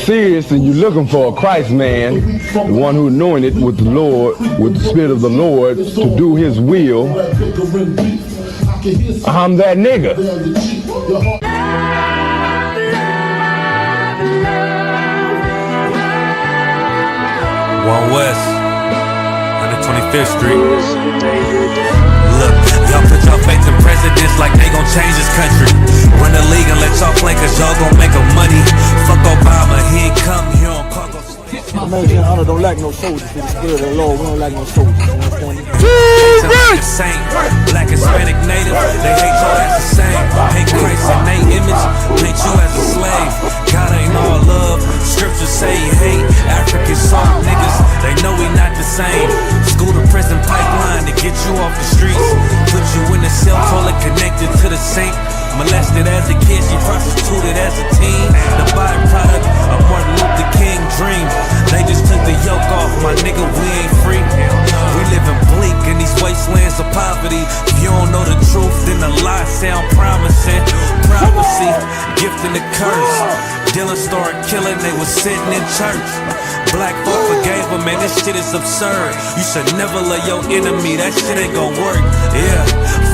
Serious and you're looking for a Christ man, the one who anointed with the Lord, with the Spirit of the Lord to do his will, I'm that nigga. One West, 125th Street. Look, y'all put your faith in presidents like they gon' change this country. Run the league and let y'all play cause y'all gon' make a money. Fuck Obama, he ain't come here on cargo. American honor don't like no soldiers. For the spirit of the Lord, we don't like no soldiers. Saint, black, Hispanic, native, they hate y'all as the same. Hate Christ and they image, paint you as a slave. God ain't all love, scriptures say he hate African soft niggas, they know we not the same. School to prison pipeline to get you off the streets. Put you in the cell toilet connected to the saint. Molested as a kid, she prostituted as a teen. The byproduct of Martin Luther King dream. They just took the yoke off, my nigga, we ain't free. We living bleak in these wastelands of poverty. If you don't know the truth, then the lies sound promising. Prophecy, gift and the curse. Dylan started killing, they was sitting in church. Black folk forgave him, man, this shit is absurd. You should never love your enemy, that shit ain't gon' work. Yeah,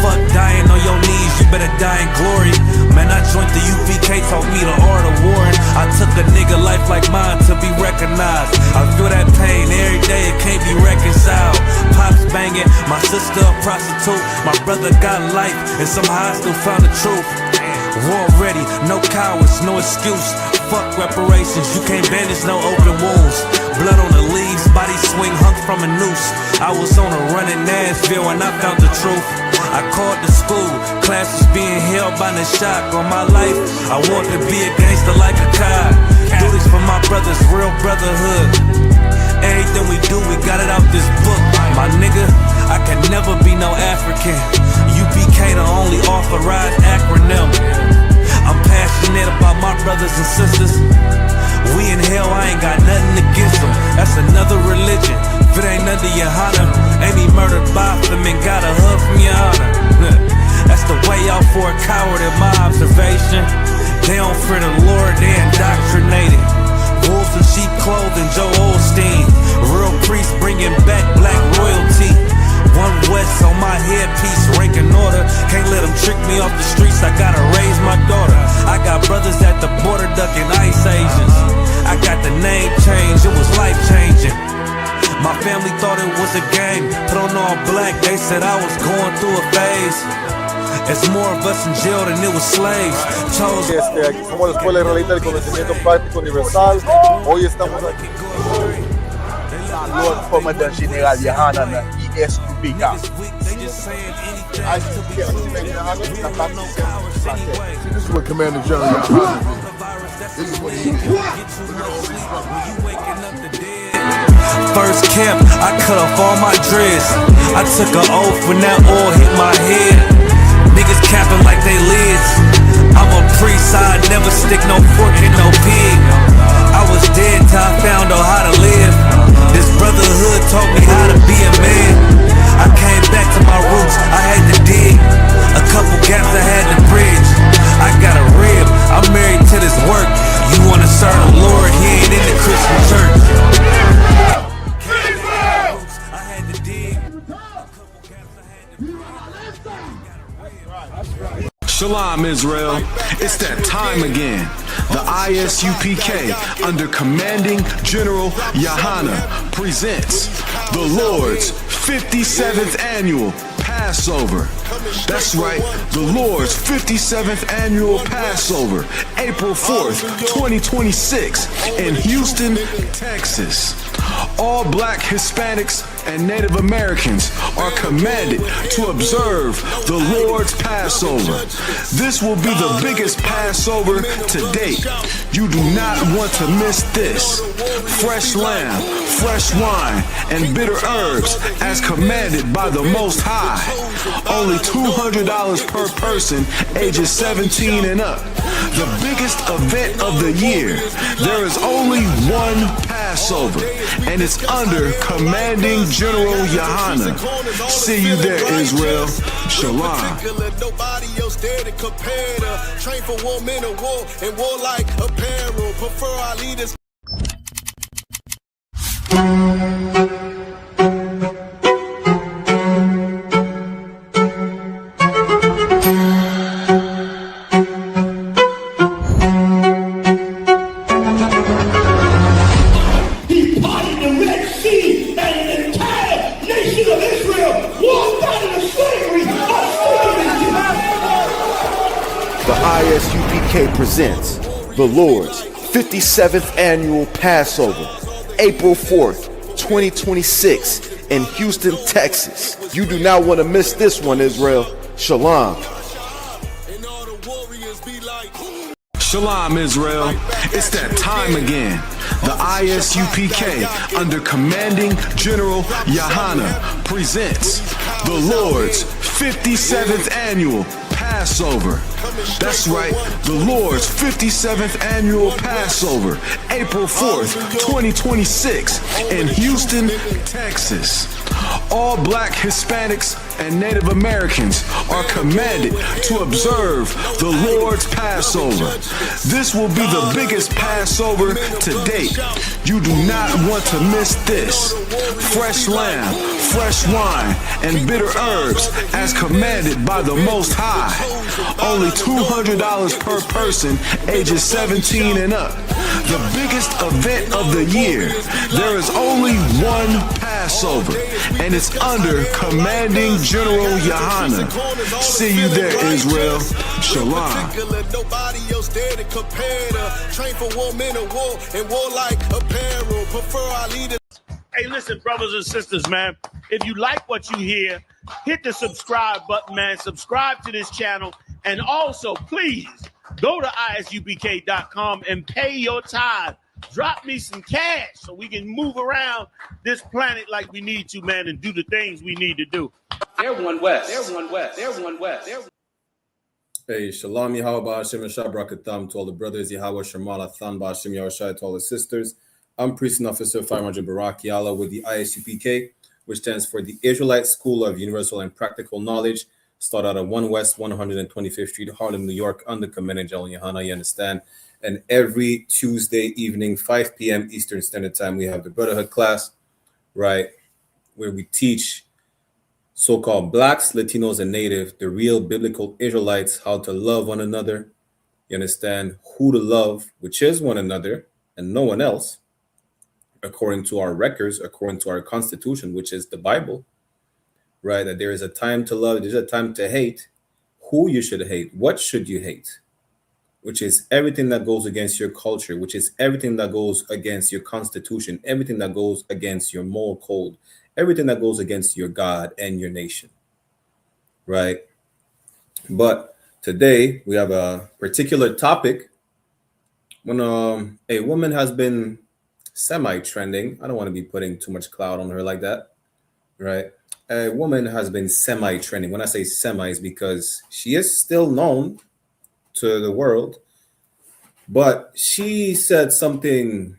fuck dying on your knees, you better die in glory. Man, I joined the UPK, taught me the art of warring. I took a nigga life like mine to be recognized. I feel that pain every day, it can't be reconciled. Pops banging, my sister a prostitute. My brother got life, and somehow I still found the truth. War ready, no cowards, no excuse. Fuck reparations, you can't bandage no open wounds. Blood on the leaves, body swing hung from a noose. I was on a run in Nashville and I found the truth. I called the school, classes being held by the shock on my life. I want to be a gangster like a cop. Do this for my brothers, real brotherhood. Everything we do, we got it out this book. My nigga, I can never be no African. UPK the only authorized acronym. I'm passionate about my brothers and sisters. We in hell, I ain't got nothing against them. That's another religion. If it ain't under YAHANNA, ain't he murdered by them and got a hug from YAHANNA. That's the way out for a coward in my observation. They don't fear the Lord, they indoctrinated. Wolves in sheep clothing, Joe Osteen. Real priests bringing back black royalty. One West on my headpiece, ranking order. Can't let them trick me off the streets, I gotta raise my daughter. I got brothers at the border ducking ICE agents. I got the name change, it was life changing. My family thought it was a game, put on all black, they said I was going through a phase. It's more of us in jail than it was slaves. Aquí somos la Escuela Israelita del Conocimiento Práctico Universal. Hoy estamos aquí. Lord Commander General YAHANNA I.S.U.P.K. This is what Commander General YAHANNA This is what he did. First camp, I cut off all my dreads. I took an oath when that oil hit my head. Niggas capping like they lids. I'm a priest, I never stick no fork in no pig. I was dead till I found out how to live. This brotherhood taught me how to be a man. I came back to my roots, I had to dig. A couple gaps I had to bridge. I got a rib, I'm married to this work. You wanna serve the Lord, he ain't in the Christian church. I had to dig. Shalom, Israel. It's that time again. The I.S.U.P.K. under Commanding General YAHANNA presents the Lord's 57th Annual Passover. That's right, the Lord's 57th Annual Passover, April 4th, 2026 in Houston, Texas. All black Hispanics and Native Americans are commanded to observe the Lord's Passover. This will be the biggest Passover to date. You do not want to miss this. Fresh lamb, fresh wine, and bitter herbs as commanded by the Most High. Only $200 per person, ages 17 and up. The biggest event of the year. There is only one Passover. Passover, and it's under Commanding General YAHANNA. See you there, Israel. Shalom. Nobody else there to compare to. Train for war, men of war, and war like apparel. Prefer our leaders. He parted the Red Sea, and an entire nation of Israel walked out of the slavery of slavery. The I.S.U.P.K presents the Lord's 57th Annual Passover, April 4th, 2026 in Houston, Texas. You do not want to miss this one, Israel. Shalom. And all the warriors be like, Shalom, Israel. It's that time again. The I.S.U.P.K. under Commanding General YAHANNA presents the Lord's 57th Annual Passover. That's right, the Lord's 57th Annual Passover, April 4th, 2026 in Houston, Texas. All black Hispanics and Native Americans are commanded to observe the Lord's Passover. This will be the biggest Passover to date. You do not want to miss this. Fresh lamb, fresh wine, and bitter herbs as commanded by the Most High. Only $200 per person ages 17 and up. The biggest event of the year. There is only one Passover, and it's under Commanding General YAHANNA. See you there, Israel. Shalom. nobody else there to compare to. Train for war, men of war, and war like apparel. Prefer our leaders. Hey, listen, brothers and sisters, man. If you like what you hear, hit the subscribe button, man. Subscribe to this channel. And also, please, go to isupk.com and pay your tithe. Drop me some cash so we can move around this planet like we need to, man, and do the things we need to do. They're one west. They're one west. They're one west. Hey, Shalom Yahweh Hashem and Shabrakatam to all the brothers, Yahweh Shemala Than Ba'Hashem Yahushai to all the sisters. I'm Priest and Officer 500 Barak Yala with the I.S.U.P.K, which stands for the Israelite School of Universal and Practical Knowledge. Start out at 1 West 125th Street, Harlem, New York, under Commanding General YAHANNA, you understand? And every Tuesday evening, 5 p.m. Eastern Standard Time, we have the Brotherhood class, right, where we teach so-called blacks, Latinos, and Native, the real biblical Israelites, how to love one another. You understand? Who to love, which is one another and no one else, according to our records, according to our Constitution, which is the Bible, right? That there is a time to love, there's a time to hate. Who you should hate, what should you hate, which is everything that goes against your culture, which is everything that goes against your Constitution, everything that goes against your moral code, everything that goes against your God and your nation, right? But today we have a particular topic. When a woman has been semi-trending, I don't want to be putting too much cloud on her like that, right? A woman has been semi-trending. When I say semi, it's because she is still known to the world, but she said something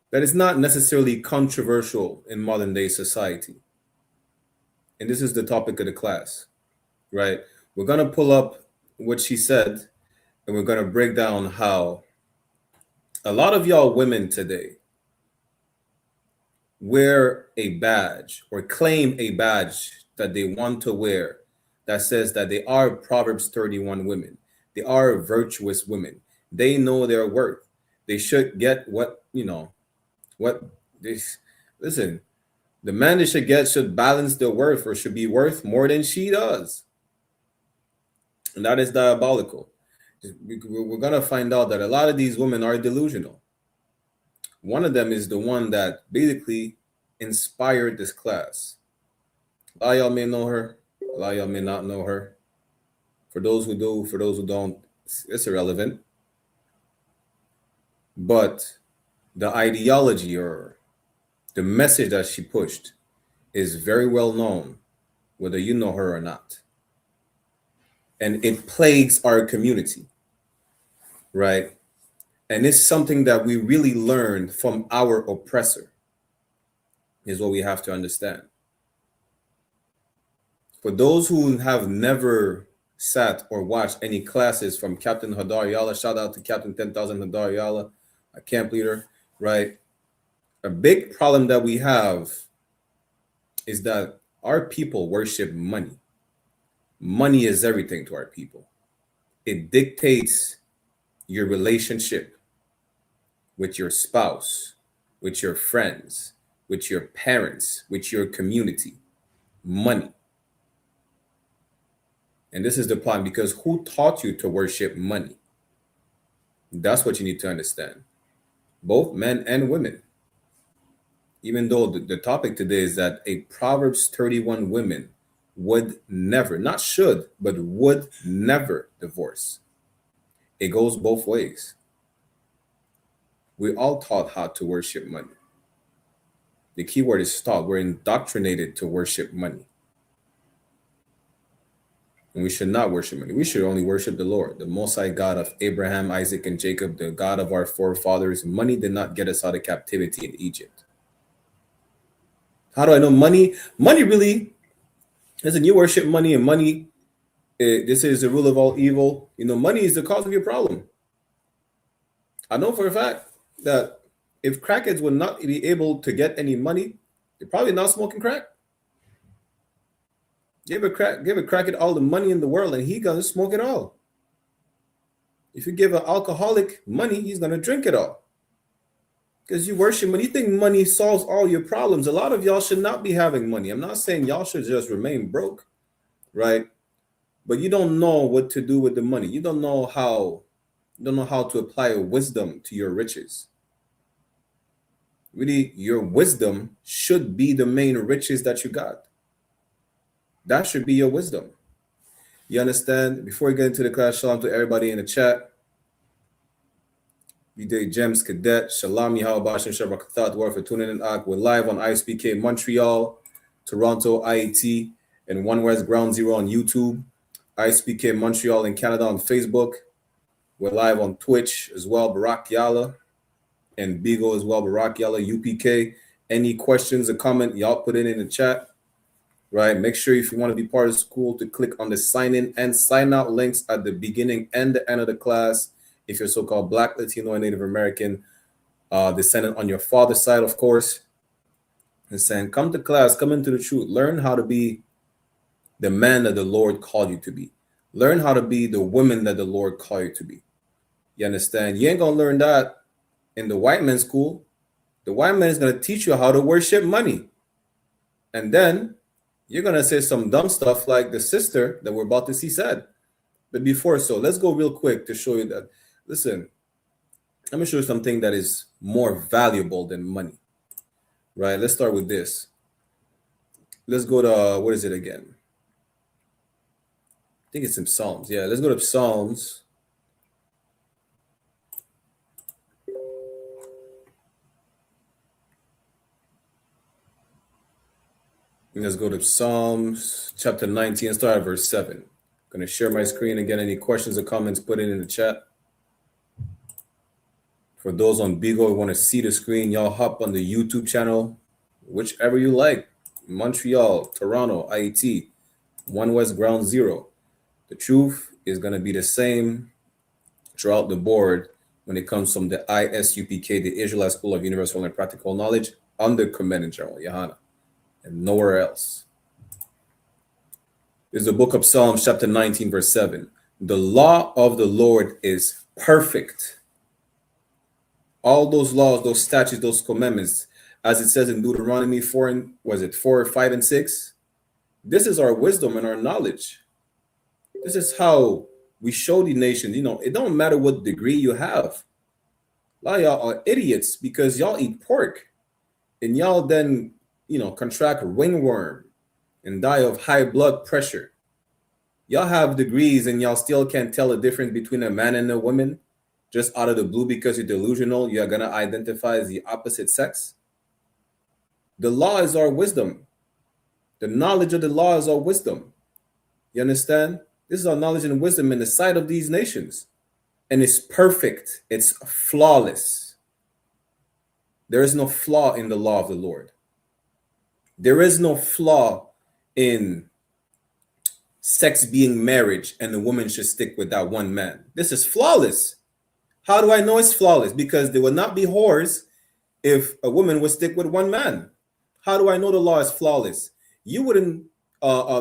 that is not necessarily controversial in modern day society. And this is the topic of the class, right? We're going to pull up what she said, and we're going to break down how a lot of y'all women today wear a badge or claim a badge that they want to wear that says that they are Proverbs 31 women. They are virtuous women. They know their worth. They should get what, what this, listen, the man they should get should balance their worth or should be worth more than she does. And that is diabolical. We're going to find out that a lot of these women are delusional. One of them is the one that basically inspired this class. A lot of y'all may know her. A lot of y'all may not know her. For those who do, for those who don't, it's irrelevant. But the ideology or the message that she pushed is very well known, whether you know her or not. And it plagues our community, right? And it's something that we really learned from our oppressor, is what we have to understand. For those who have never sat or watched any classes from Captain Hadar Yalla, shout out to Captain 10,000 Hadar Yalla, a camp leader, right? A big problem that we have is that our people worship money. Money is everything to our people. It dictates your relationship with your spouse, with your friends, with your parents, with your community. Money. And this is the problem, because who taught you to worship money? That's what you need to understand. Both men and women. Even though the topic today is that a Proverbs 31 woman would never, not should, but would never divorce. It goes both ways. We all taught how to worship money. The key word is taught. We're indoctrinated to worship money. And we should not worship money. We should only worship the Lord, the Most High God of Abraham, Isaac, and Jacob, the God of our forefathers. Money did not get us out of captivity in Egypt. How do I know money? Money really, listen, you worship money, and money, this is the rule of all evil. You know, money is the cause of your problem. I know for a fact that if crackheads would not be able to get any money, they're probably not smoking crack. Give a crackhead all the money in the world, and he's gonna smoke it all. If you give an alcoholic money, he's gonna drink it all. Because you worship money. You think money solves all your problems. A lot of y'all should not be having money. I'm not saying y'all should just remain broke, right? But you don't know what to do with the money. You don't know how to apply wisdom to your riches. Really, your wisdom should be the main riches that you got. That should be your wisdom. You understand? Before we get into the class, shalom to everybody in the chat. B-Day Gems Cadet, Shalom, Yahweh Shabbat, War for tuning in. We're live on I.S.U.P.K. Montreal, Toronto, IAT, and One West Ground Zero on YouTube. I.S.U.P.K. Montreal in Canada on Facebook. We're live on Twitch as well, Barak Yalla, and Beagle as well, Barak Yalla, UPK. Any questions or comment, y'all put it in the chat, right? Make sure if you want to be part of the school to click on the sign in and sign out links at the beginning and the end of the class. If you're so-called Black, Latino, and Native American descendant on your father's side, of course, and saying, come to class, come into the truth, learn how to be the man that the Lord called you to be. Learn how to be the woman that the Lord called you to be. You understand? You ain't going to learn that in the white man's school. The white man is going to teach you how to worship money. And then you're going to say some dumb stuff like the sister that we're about to see said. But before so, let's go real quick to show you that. Listen, let me show you something that is more valuable than money. Right? Let's start with this. Let's go to, what is it again? I think it's in Psalms. Yeah, let's go to Psalms. Let's go to Psalms chapter 19, start at verse 7. I'm going to share my screen again. Any questions or comments, put it in the chat. For those on Beagle who want to see the screen, y'all hop on the YouTube channel, whichever you like. Montreal, Toronto, IAT, One West Ground Zero. The truth is going to be the same throughout the board when it comes from the I.S.U.P.K, the Israelite School of Universal and Practical Knowledge, under Command General YAHANNA, and nowhere else. This is the book of Psalms, chapter 19, verse 7. The law of the Lord is perfect. All those laws, those statutes, those commandments, as it says in Deuteronomy 4, 5, and 6. This is our wisdom and our knowledge. This is how we show the nations, it don't matter what degree you have. A lot of y'all are idiots because y'all eat pork and y'all then, contract ringworm and die of high blood pressure. Y'all have degrees and y'all still can't tell the difference between a man and a woman. Just out of the blue, because you're delusional, you're going to identify as the opposite sex. The law is our wisdom. The knowledge of the law is our wisdom. You understand? This is our knowledge and wisdom in the sight of these nations. and it's perfect. It's flawless. There is no flaw in the law of the Lord. There is no flaw in sex being marriage and the woman should stick with that one man. This is flawless. How do I know it's flawless? Because there would not be whores if a woman would stick with one man. How do I know the law is flawless? You wouldn't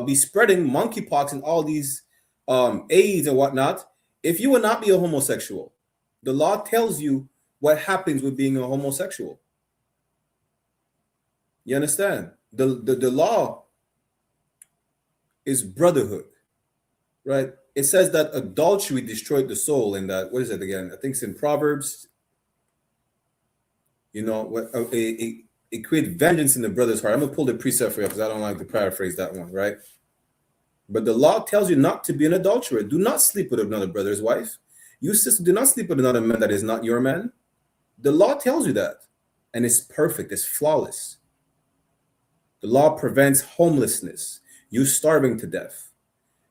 be spreading monkeypox and all these AIDS and whatnot if you would not be a homosexual. The law tells you what happens with being a homosexual. You understand? The law is brotherhood, right? It says that adultery destroyed the soul, and that, what is it again? I think it's in Proverbs. You know, it created vengeance in the brother's heart. I'm gonna pull the precept for you because I don't like to paraphrase that one, right? But the law tells you not to be an adulterer. Do not sleep with another brother's wife. You sister, do not sleep with another man that is not your man. The law tells you that, and it's perfect. It's flawless. The law prevents homelessness, you starving to death.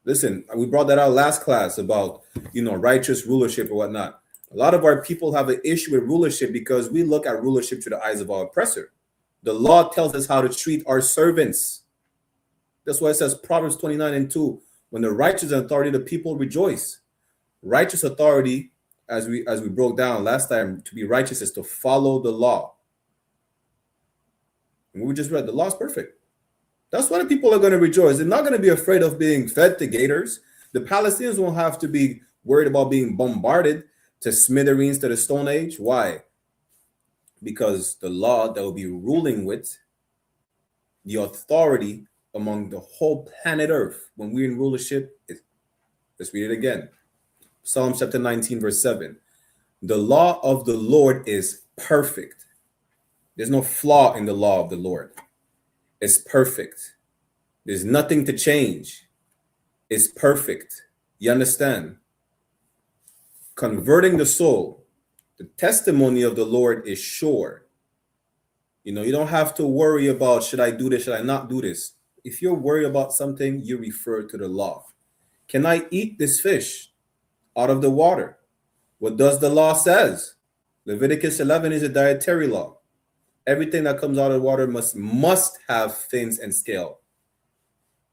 Listen, we brought that out last class about, you know, righteous rulership or whatnot. A lot of our people have an issue with rulership because we look at rulership through the eyes of our oppressor. The law tells us how to treat our servants. That's why it says Proverbs 29:2, when the righteous authority, the people rejoice. Righteous authority, as we broke down last time, to be righteous is to follow the law. And we just read the law is perfect. That's why the people are going to rejoice. They're not going to be afraid of being fed to gators. The Palestinians won't have to be worried about being bombarded to smithereens to the Stone Age. Why? Because the law that will be ruling with the authority among the whole planet Earth. When we're in rulership, let's read it again. Psalm chapter 19, verse 7. The law of the Lord is perfect. There's no flaw in the law of the Lord. It's perfect. There's nothing to change. It's perfect. You understand? Converting the soul. The testimony of the Lord is sure. You know, you don't have to worry about, should I do this? Should I not do this? If you're worried about something, you refer to the law. Can I eat this fish out of the water? What does the law says? Leviticus 11 is a dietary law. Everything that comes out of the water must have fins and scale.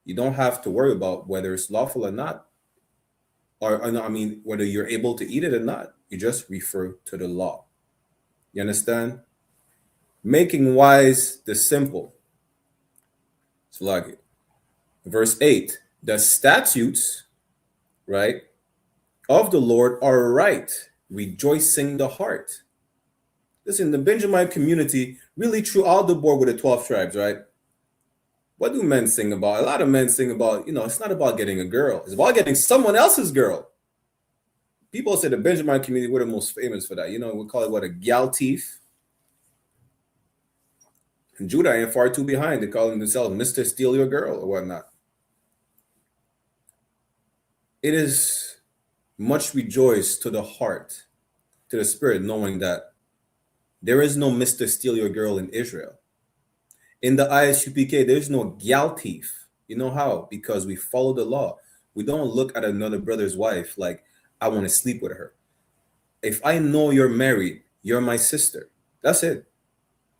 You don't have to worry about whether it's lawful or not. Or I mean, whether you're able to eat it or not. You just refer to the law. You understand? Making wise the simple. So like it. Verse 8. The statutes, right, of the Lord are right, rejoicing the heart. Listen, the Benjamite community really threw all the board with the 12 tribes, right? What do men sing about? A lot of men sing about, you know, it's not about getting a girl. It's about getting someone else's girl. People say the Benjamite community, we're the most famous for that. You know, we call it what, a gal thief. And Judah ain't far too behind. They call themselves Mr. Steal Your Girl or whatnot. It is much rejoice to the heart, to the spirit, knowing that there is no Mr. Steal Your Girl in Israel. In the I.S.U.P.K, there's no gal thief. You know how? Because we follow the law. We don't look at another brother's wife like, I want to sleep with her. If I know you're married, you're my sister. That's it.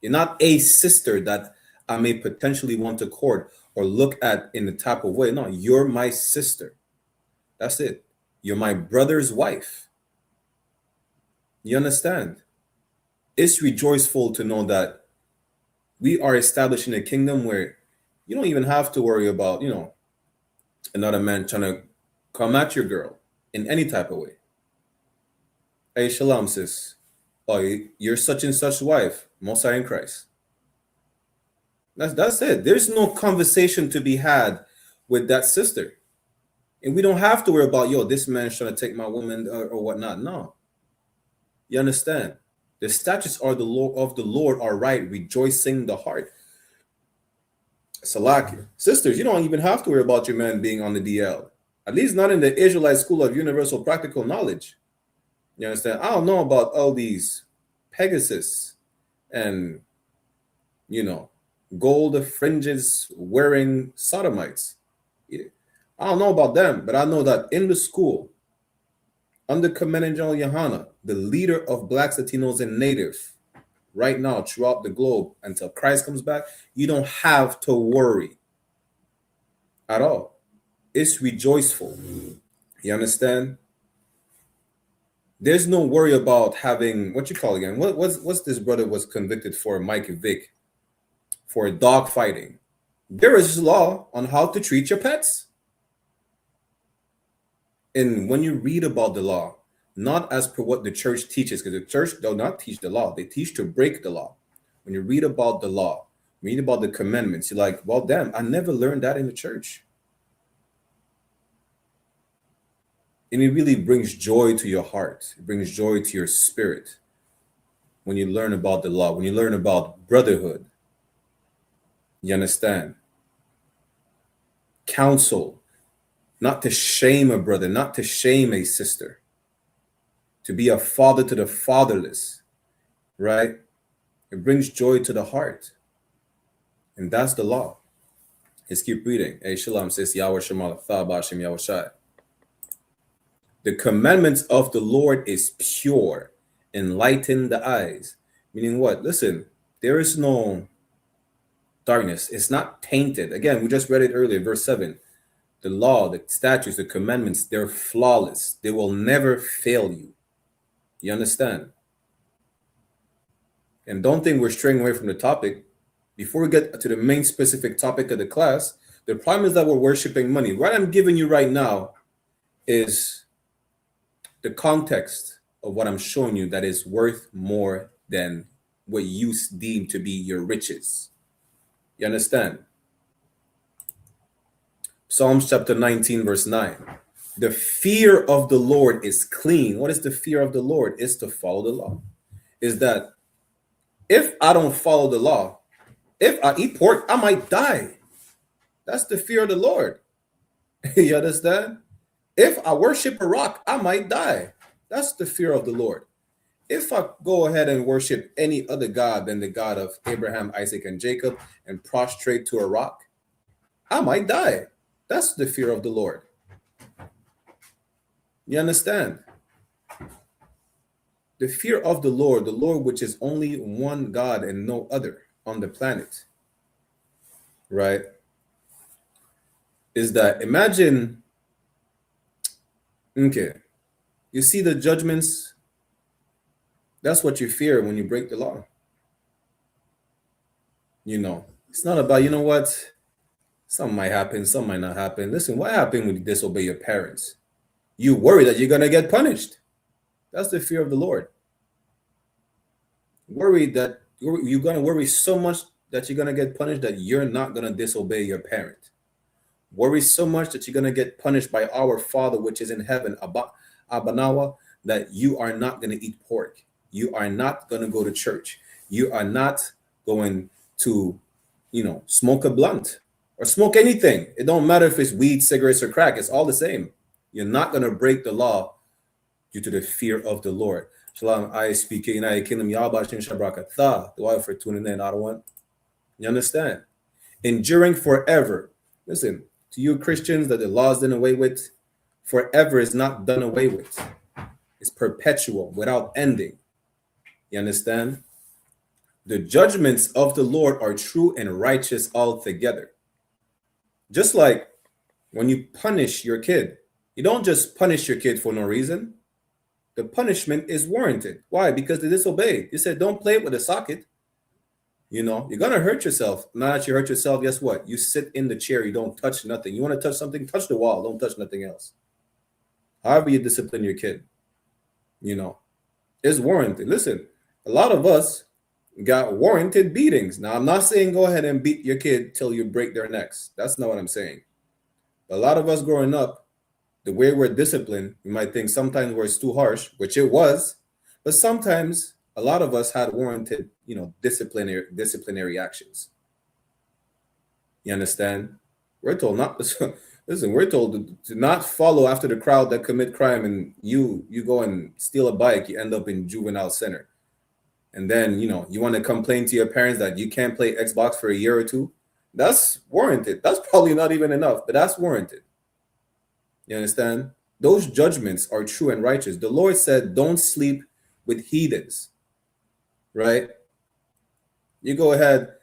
You're not a sister that I may potentially want to court or look at in the type of way. No, you're my sister. That's it. You're my brother's wife. You understand? It's rejoiceful to know that we are establishing a kingdom where you don't even have to worry about, you know, another man trying to come at your girl in any type of way. Hey, shalom, sis. Oh, you're such and such wife, Most High in Christ. That's it. There's no conversation to be had with that sister. And we don't have to worry about, yo, this man's trying to take my woman or whatnot. No. You understand? The statutes are the law of the Lord are right, rejoicing the heart. Salakia. Sisters, you don't even have to worry about your man being on the DL. At least not in the Israelite school of universal practical knowledge. You understand? I don't know about all these Pegasus and, you know, gold fringes wearing sodomites. I don't know about them, but I know that in the school under Commandant General YAHANNA, the leader of blacks, Latinos, and Native, right now throughout the globe until Christ comes back, you don't have to worry at all. It's rejoiceful. You understand? There's no worry about having, what you call again? What's this brother was convicted for, Mike Vick, for dog fighting. There is law on how to treat your pets. And when you read about the law, not as per what the church teaches, because the church does not teach the law. They teach to break the law. When you read about the law, read about the commandments, you're like, well, damn, I never learned that in the church. And it really brings joy to your heart. It brings joy to your spirit when you learn about the law, when you learn about brotherhood. You understand? Counsel, not to shame a brother, not to shame a sister, to be a father to the fatherless, right? It brings joy to the heart. And that's the law. Let's keep reading. Hey, Shalom says, Yahweh Shema Ba'ashem Yahweh Shai. The commandments of the Lord is pure, enlighten the eyes. Meaning what? Listen, there is no darkness. It's not tainted. Again, we just read it earlier, verse 7. The law, the statutes, the commandments, they're flawless. They will never fail you. You understand? And don't think we're straying away from the topic. Before we get to the main specific topic of the class, the problem is that we're worshiping money. What I'm giving you right now is the context of what I'm showing you that is worth more than what you deem to be your riches. You understand? Psalms chapter 19, verse 9. The fear of the Lord is clean. What is the fear of the Lord? Is to follow the law. Is that if I don't follow the law, if I eat pork, I might die. That's the fear of the Lord. You understand? If I worship a rock, I might die. That's the fear of the Lord. If I go ahead and worship any other God than the God of Abraham, Isaac, and Jacob and prostrate to a rock, I might die. That's the fear of the Lord. You understand? The fear of the Lord which is only one God and no other on the planet, right? Is that, imagine, okay, you see the judgments, that's what you fear when you break the law. You know, it's not about, you know what, something might happen, something might not happen. Listen, what happened when you disobey your parents? You worry that you're going to get punished. That's the fear of the Lord. Worry that you're going to worry so much that you're going to get punished that you're not going to disobey your parent. Worry so much that you're going to get punished by our Father which is in heaven, Abanawa, that you are not going to eat pork. You are not going to go to church. You are not going to, smoke a blunt or smoke anything. It don't matter if it's weed, cigarettes, or crack. It's all the same. You're not going to break the law due to the fear of the Lord. Shalom, I.S.U.P.K, United Kingdom, Yahweh Shem Shabrakatha. The wife for tuning in, I don't want. You understand? Enduring forever. Listen, to you Christians that the law is done away with, forever is not done away with. It's perpetual, without ending. You understand? The judgments of the Lord are true and righteous altogether. Just like when you punish your kid, you don't just punish your kid for no reason. The punishment is warranted. Why? Because they disobeyed. You said, don't play with a socket. You're going to hurt yourself. Now that you hurt yourself, guess what? You sit in the chair. You don't touch nothing. You want to touch something? Touch the wall. Don't touch nothing else. However you discipline your kid, it's warranted. Listen, a lot of us got warranted beatings. Now, I'm not saying go ahead and beat your kid till you break their necks. That's not what I'm saying. A lot of us growing up, the way we're disciplined, you might think sometimes it's too harsh, which it was, but sometimes a lot of us had warranted, disciplinary actions. You understand? We're told not to, listen, we're told to not follow after the crowd that commit crime, and you go and steal a bike, you end up in juvenile center. And then, you want to complain to your parents that you can't play Xbox for a year or two. That's warranted. That's probably not even enough, but that's warranted. You understand? those judgments are true and righteous. The Lord said, don't sleep with heathens, right? You go ahead.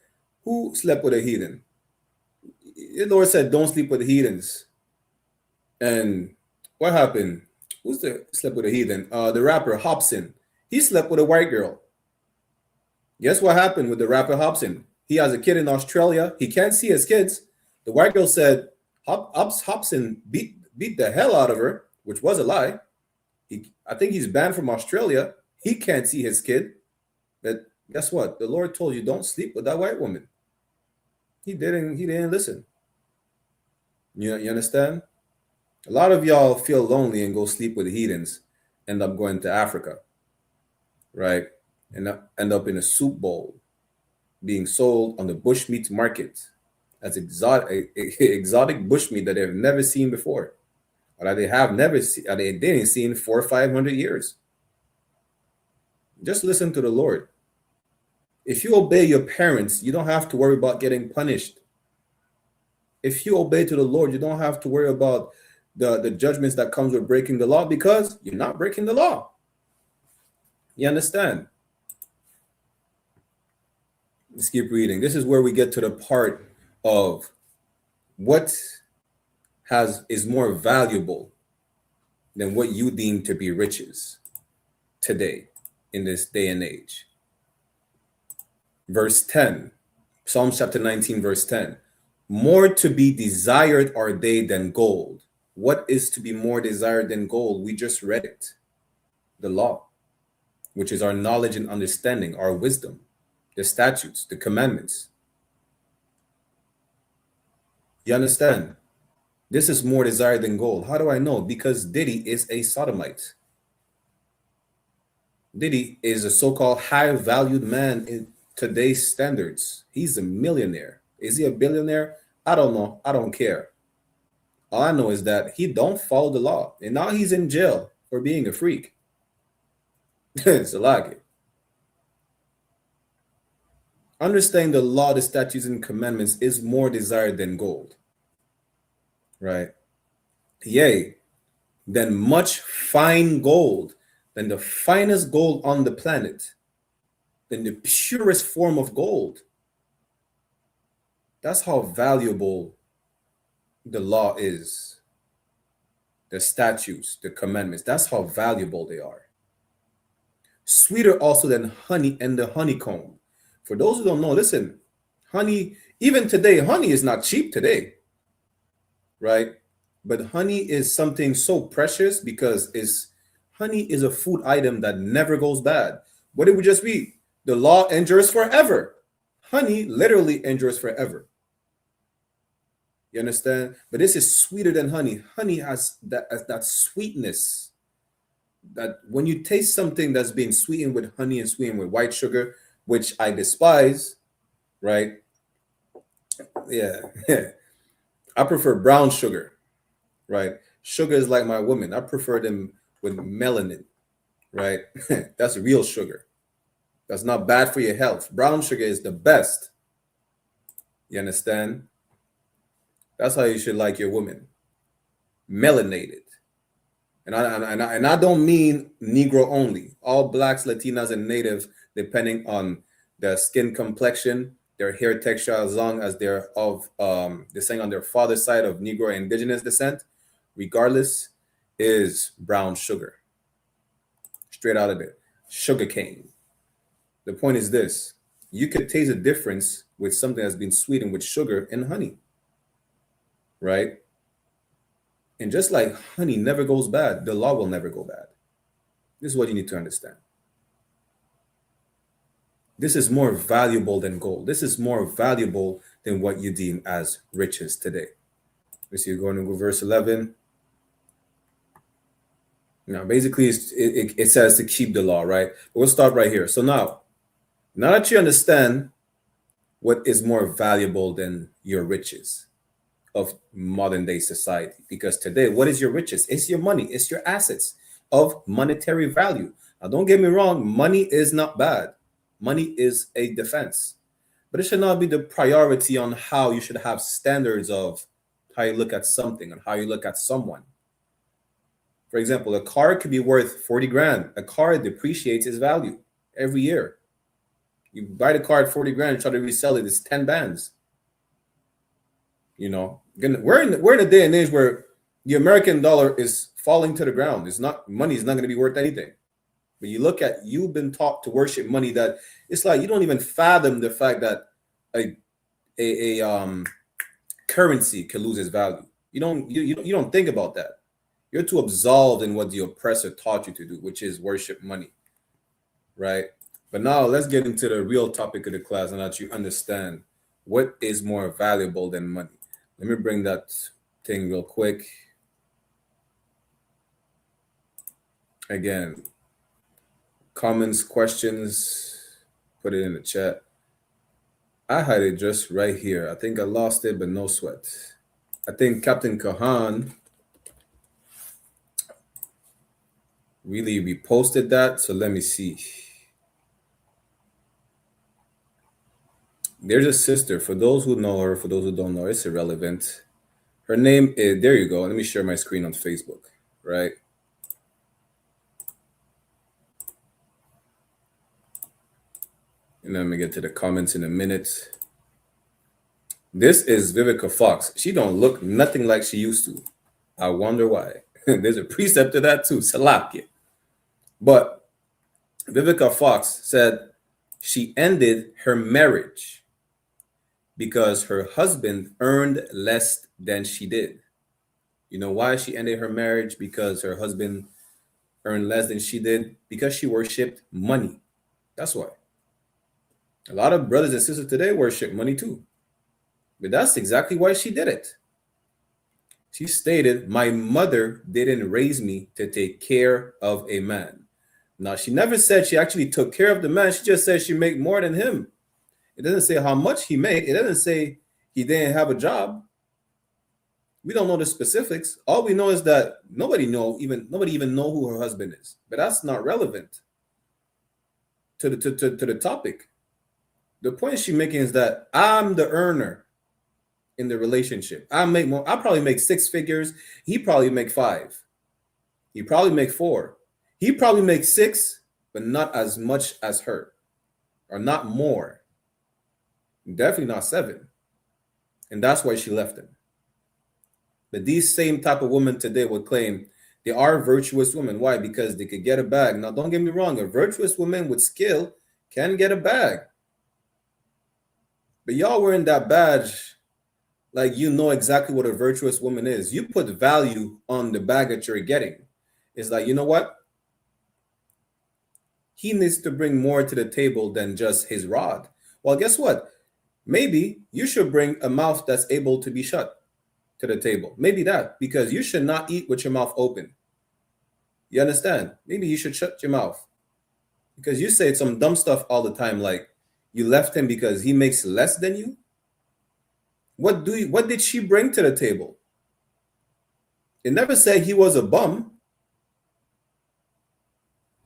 Who slept with a heathen? The Lord said, don't sleep with heathens. And what happened? Who's the slept with a heathen? The rapper Hobson. He slept with a white girl. Guess what happened with the rapper Hobson? He has a kid in Australia. He can't see his kids. The white girl said Hobson beat the hell out of her, which was a lie. I think he's banned from Australia. He can't see his kid. But guess what? The Lord told you don't sleep with that white woman. He didn't listen. You understand? A lot of y'all feel lonely and go sleep with the heathens, end up going to Africa, right? And end up in a soup bowl being sold on the bushmeat market as exotic bushmeat that they've never seen before, or that they have never seen, they didn't see in 400 or 500 years. Just listen to the Lord. If you obey your parents, you don't have to worry about getting punished. If you obey to the Lord, you don't have to worry about the judgments that comes with breaking the law, because you're not breaking the law. You understand? Let's keep reading. This is where we get to the part of what is more valuable than what you deem to be riches today in this day and age. Verse 10, Psalm chapter 19, verse 10. More to be desired are they than gold. What is to be more desired than gold? We just read it. The law, which is our knowledge and understanding, our wisdom, the statutes, the commandments. You understand? This is more desired than gold. How do I know? Because Diddy is a sodomite. Diddy is a so-called high-valued man in today's standards. He's a millionaire. Is he a billionaire? I don't know. I don't care. All I know is that he don't follow the law. And now he's in jail for being a freak. It's a lie. Understanding the law, the statutes, and commandments is more desired than gold. Right? Yea, than much fine gold, than the finest gold on the planet, than the purest form of gold. That's how valuable the law is. The statutes, the commandments, that's how valuable they are. Sweeter also than honey and the honeycomb. For those who don't know, listen, honey, even today, honey is not cheap today, right? But honey is something so precious because honey is a food item that never goes bad. What did we just read? The law endures forever. Honey literally endures forever. You understand? But this is sweeter than honey. Honey has that sweetness that when you taste something that's being sweetened with honey and sweetened with white sugar, which I despise, right? Yeah. I prefer brown sugar, right? Sugar is like my woman. I prefer them with melanin, right? That's real sugar. That's not bad for your health. Brown sugar is the best. You understand? That's how you should like your woman. Melanated. And I don't mean Negro only. All blacks, Latinas, and Native, depending on their skin complexion, their hair texture, as long as they're of descending on their father's side of Negro and indigenous descent, regardless, is brown sugar. Straight out of it. Sugar cane. The point is this. You could taste a difference with something that's been sweetened with sugar and honey. Right? And just like honey never goes bad, the law will never go bad. This is what you need to understand. This is more valuable than gold. This is more valuable than what you deem as riches today. Let's see, going to go verse 11. Now, basically, it says to keep the law, right? But we'll start right here. So now that you understand what is more valuable than your riches of modern day society, because today, what is your riches? It's your money, it's your assets of monetary value. Now, don't get me wrong, money is not bad. Money is a defense, but it should not be the priority on how you should have standards of how you look at something and how you look at someone. For example, a car could be worth 40 grand. A car depreciates its value every year. You buy the car at 40 grand and try to resell it, it's 10 bands. You know, we're in a day and age where the American dollar is falling to the ground. Money is not going to be worth anything. But you look at, you've been taught to worship money, that it's like you don't even fathom the fact that a currency can lose its value. You don't think about that. You're too absolved in what the oppressor taught you to do, which is worship money, right? But now let's get into the real topic of the class, and that you understand what is more valuable than money. Let me bring that thing real quick. Again, comments, questions, put it in the chat. I had it just right here. I think I lost it, but no sweat. I think Captain Kahan really reposted that. So let me see. There's a sister. For those who know her, for those who don't know, it's irrelevant. Her name is, there you go. Let me share my screen on Facebook, right? And then I'm gonna get to the comments in a minute. This is Vivica Fox. She don't look nothing like she used to. I wonder why. There's a precept to that too, Salapia. But Vivica Fox said she ended her marriage because her husband earned less than she did. You know why she ended her marriage? Because her husband earned less than she did? Because she worshipped money. That's why. A lot of brothers and sisters today worship money too. But that's exactly why she did it. She stated, "My mother didn't raise me to take care of a man." Now, she never said she actually took care of the man. She just said she made more than him. It doesn't say how much he made. It doesn't say he didn't have a job. We don't know the specifics. All we know is that nobody even know who her husband is. But that's not relevant to the topic. The point she's making is that I'm the earner in the relationship. I make more. I probably make 6 figures. He probably make 5. He probably make 4. He probably makes 6, but not as much as her, or not more. Definitely not 7. And that's why she left him. But these same type of women today would claim they are virtuous women. Why? Because they could get a bag. Now, don't get me wrong. A virtuous woman with skill can get a bag. But y'all wearing that badge like you know exactly what a virtuous woman is. You put value on the bag that you're getting. It's like, you know what? He needs to bring more to the table than just his rod. Well, guess what? Maybe you should bring a mouth that's able to be shut to the table. Maybe that, because you should not eat with your mouth open. You understand? Maybe you should shut your mouth, because you say some dumb stuff all the time, like you left him because he makes less than you. What did she bring to the table? It never said he was a bum.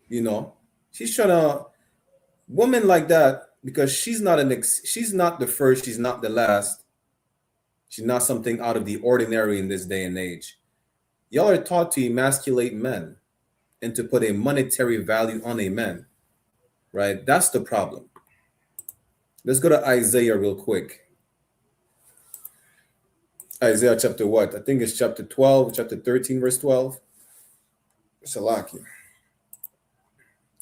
You know, she's trying to, woman like that, because she's not the first, she's not the last. She's not something out of the ordinary in this day and age. Y'all are taught to emasculate men and to put a monetary value on a man, right? That's the problem. Let's go to Isaiah real quick. Isaiah chapter what? I think it's chapter 12, chapter 13, verse 12. Salaki.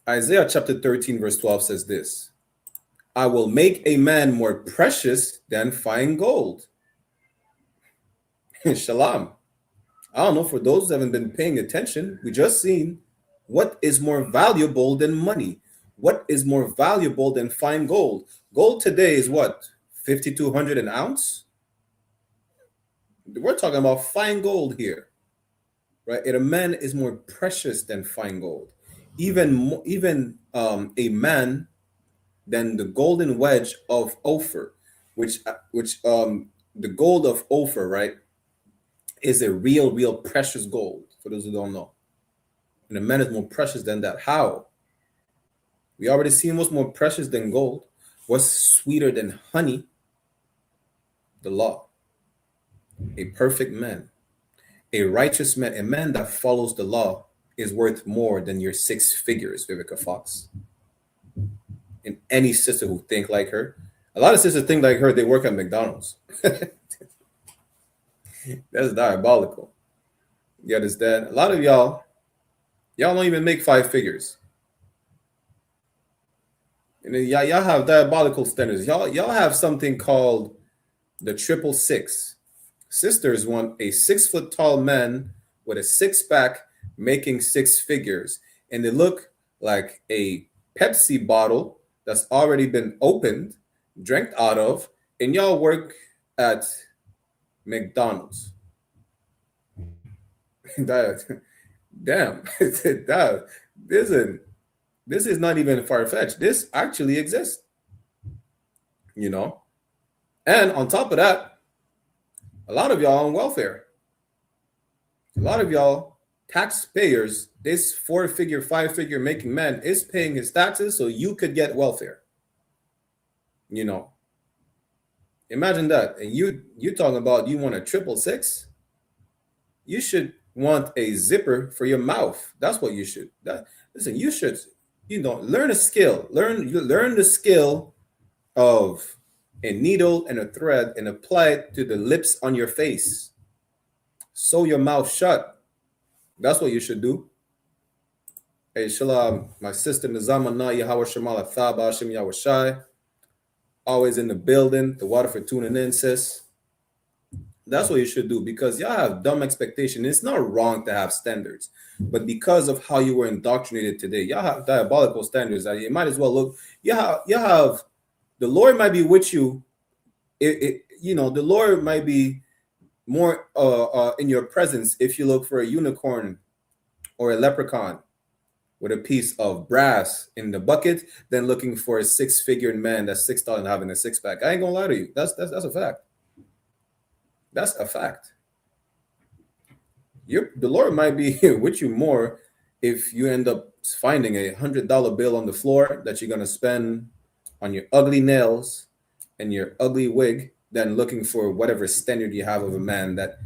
Isaiah chapter 13, verse 12 says this: I will make a man more precious than fine gold. Shalom. I don't know, for those who haven't been paying attention, we just seen what is more valuable than money. What is more valuable than fine gold? Gold today is what? 5,200 an ounce? We're talking about fine gold here, right? And a man is more precious than fine gold. Even a man than the golden wedge of Ophir, which the gold of Ophir, right, is a real precious gold, for those who don't know. And a man is more precious than that. How? We already seen what's more precious than gold. What's sweeter than honey? The law. A perfect man. A righteous man, a man that follows the law, is worth more than your 6 figures, Vivica Fox. And any sister who think like her, a lot of sisters think like her, they work at McDonald's. That's diabolical. You understand? A lot of y'all don't even make 5 figures. And then y'all have diabolical standards. Y'all have something called the 666. Sisters want a 6 foot tall man with a 6-pack making 6 figures, and they look like a Pepsi bottle that's already been opened, drank out of, and y'all work at McDonald's. Damn, this is not even far-fetched. This actually exists, you know. And on top of that, a lot of y'all on welfare. A lot of y'all taxpayers, this 4-figure, 5-figure making man is paying his taxes so you could get welfare. You know, imagine that. And you talking about you want a 666? You should want a zipper for your mouth. That's what you should. Listen, you should, learn a skill. Learn the skill of a needle and a thread and apply it to the lips on your face. Sew your mouth shut. That's what you should do. Hey, Shalom, my sister Nizamana Yahweh Shemala Thaba Hashem Yahushai. Always in the building. The water for tuning in, sis. That's what you should do, because y'all have dumb expectation. It's not wrong to have standards, but because of how you were indoctrinated today, y'all have diabolical standards that you might as well look. You have the Lord might be with you. The Lord might be more in your presence if you look for a unicorn or a leprechaun with a piece of brass in the bucket than looking for a 6-figure man that's 6,000 having a 6-pack. I ain't gonna lie to you. That's a fact. That's a fact. The Lord might be with you more if you end up finding a $100 bill on the floor that you're gonna spend on your ugly nails and your ugly wig than looking for whatever standard you have of a man that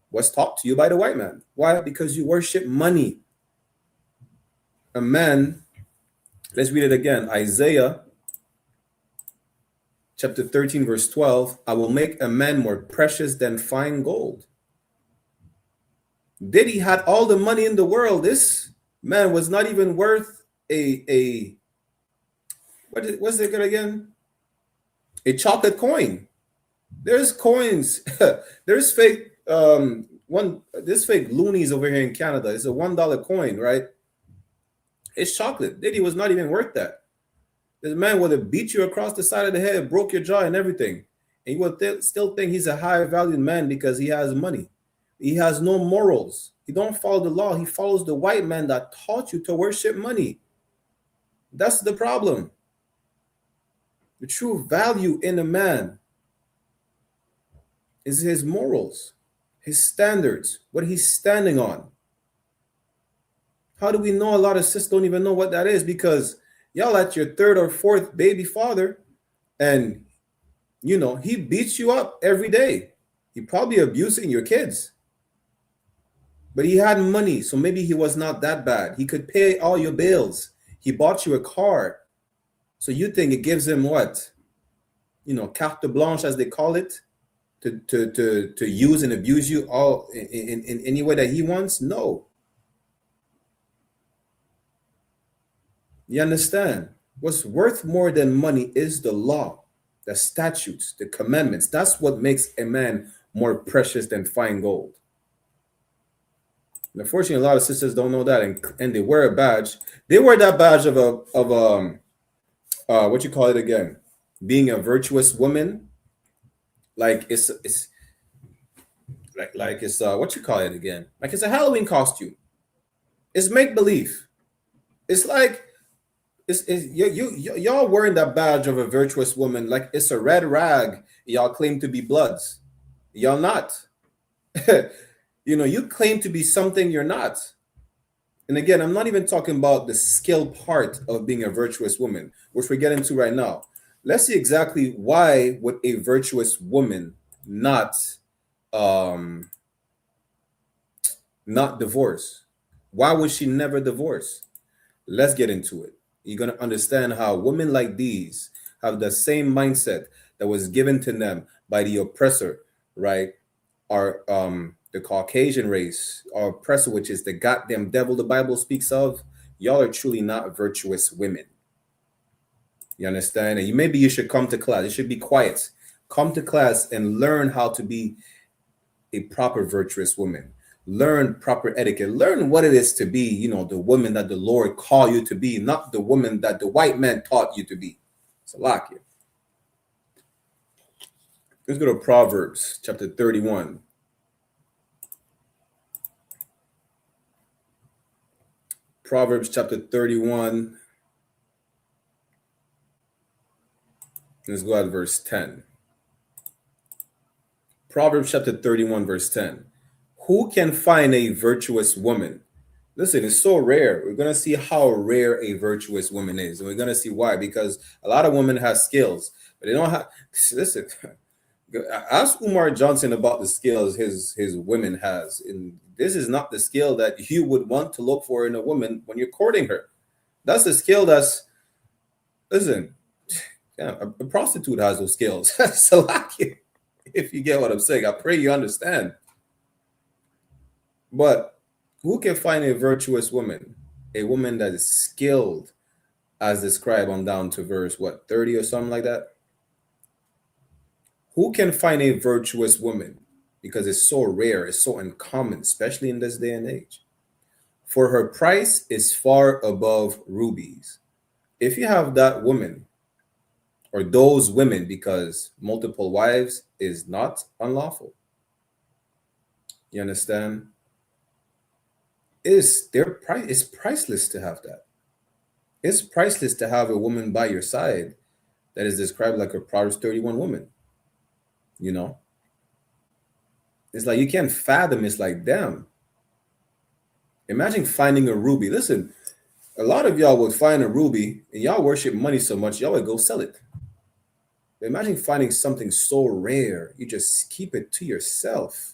was taught to you by the white man. Why? Because you worship money. A man, let's read it again. Isaiah chapter 13, verse 12. I will make a man more precious than fine gold. Diddy had all the money in the world. This man was not even worth what's it again? A chocolate coin. There's coins. There's fake there's fake loonies over here in Canada. It's a $1 coin, right? It's chocolate. Diddy was not even worth that. This man would have beat you across the side of the head, broke your jaw and everything. And you would still think he's a high valued man because he has money. He has no morals. He don't follow the law. He follows the white man that taught you to worship money. That's the problem. The true value in a man is his morals, his standards, what he's standing on. How do we know a lot of sisters don't even know what that is? Because y'all at your 3rd or 4th baby father, and he beats you up every day. He probably abusing your kids. But he had money, so maybe he was not that bad. He could pay all your bills. He bought you a car. So you think it gives him what? Carte blanche, as they call it, to use and abuse you all in any way that he wants? No. You understand? What's worth more than money is the law, the statutes, the commandments. That's what makes a man more precious than fine gold. And unfortunately, a lot of sisters don't know that, and they wear a badge. They wear that badge of what you call it again? Being a virtuous woman. Like it's what you call it again? Like it's a Halloween costume. It's make believe. It's like y'all wearing that badge of a virtuous woman like it's a red rag. Y'all claim to be bloods. Y'all not. You claim to be something you're not. And again, I'm not even talking about the skill part of being a virtuous woman, which we're getting to right now. Let's see exactly why would a virtuous woman not not divorce? Why would she never divorce? Let's get into it. You're going to understand how women like these have the same mindset that was given to them by the oppressor, right? Our the Caucasian race, our oppressor, which is the goddamn devil the Bible speaks of. Y'all are truly not virtuous women. You understand? And maybe you should come to class. You should be quiet. Come to class and learn how to be a proper virtuous woman. Learn proper etiquette. Learn what it is to be, you know, the woman that the Lord called you to be, not the woman that the white man taught you to be. Salakia. Let's go to Proverbs chapter 31. Proverbs chapter 31. Let's go at verse 10. Proverbs chapter 31, verse 10. Who can find a virtuous woman? Listen, it's so rare. We're going to see how rare a virtuous woman is. And we're going to see why. Because a lot of women have skills, but they don't have... Listen, ask Umar Johnson about the skills his women has. And this is not the skill that you would want to look for in a woman when you're courting her. That's the skill that's... Listen, yeah, a prostitute has those skills. Salakia. If you get what I'm saying, I pray you understand. But who can find a virtuous woman? A woman that is skilled, as described on down to verse, 30 or something like that? Who can find a virtuous woman? Because it's so rare, it's so uncommon, especially in this day and age. For her price is far above rubies. If you have that woman, or those women, because multiple wives is not unlawful. You understand? It's priceless to have that. It's priceless to have a woman by your side that is described like a Proverbs 31 woman. You know? It's like you can't fathom. It's like, damn. Imagine finding a ruby. Listen, a lot of y'all would find a ruby and y'all worship money so much, y'all would go sell it. But imagine finding something so rare, you just keep it to yourself.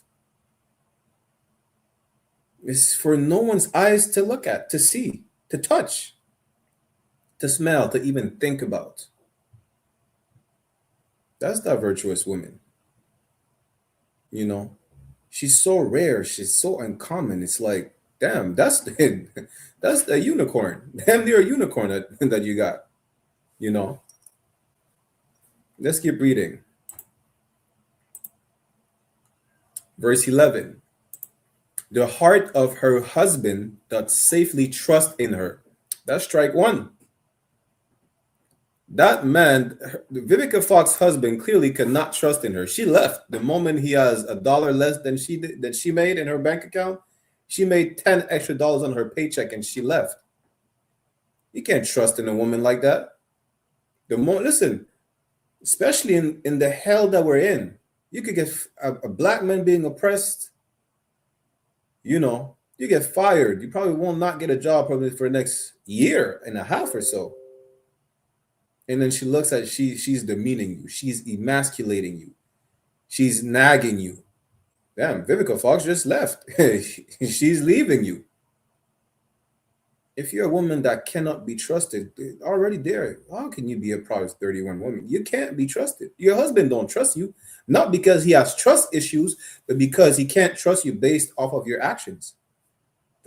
It's for no one's eyes to look at, to see, to touch, to smell, to even think about. That's that virtuous woman. You know, she's so rare, she's so uncommon. It's like, damn, that's the unicorn. Damn near a unicorn that you got, you know. Let's keep reading. Verse 11. The heart of her husband doth safely trust in her. That's strike one. That man, Vivica Fox's husband, clearly could not trust in her. She left the moment he has $1 less than she made in her bank account. She made $10 extra on her paycheck and she left. You can't trust in a woman like that. Listen, especially in the hell that we're in, you could get a black man being oppressed. You know, you get fired. You probably will not get a job probably for the next year and a half or so. And then she looks at she's demeaning you. She's emasculating you. She's nagging you. Damn, Vivica Fox just left. She's leaving you. If you're a woman that cannot be trusted, already there, how can you be a Proverbs 31 woman? You can't be trusted. Your husband don't trust you, not because he has trust issues, but because he can't trust you based off of your actions.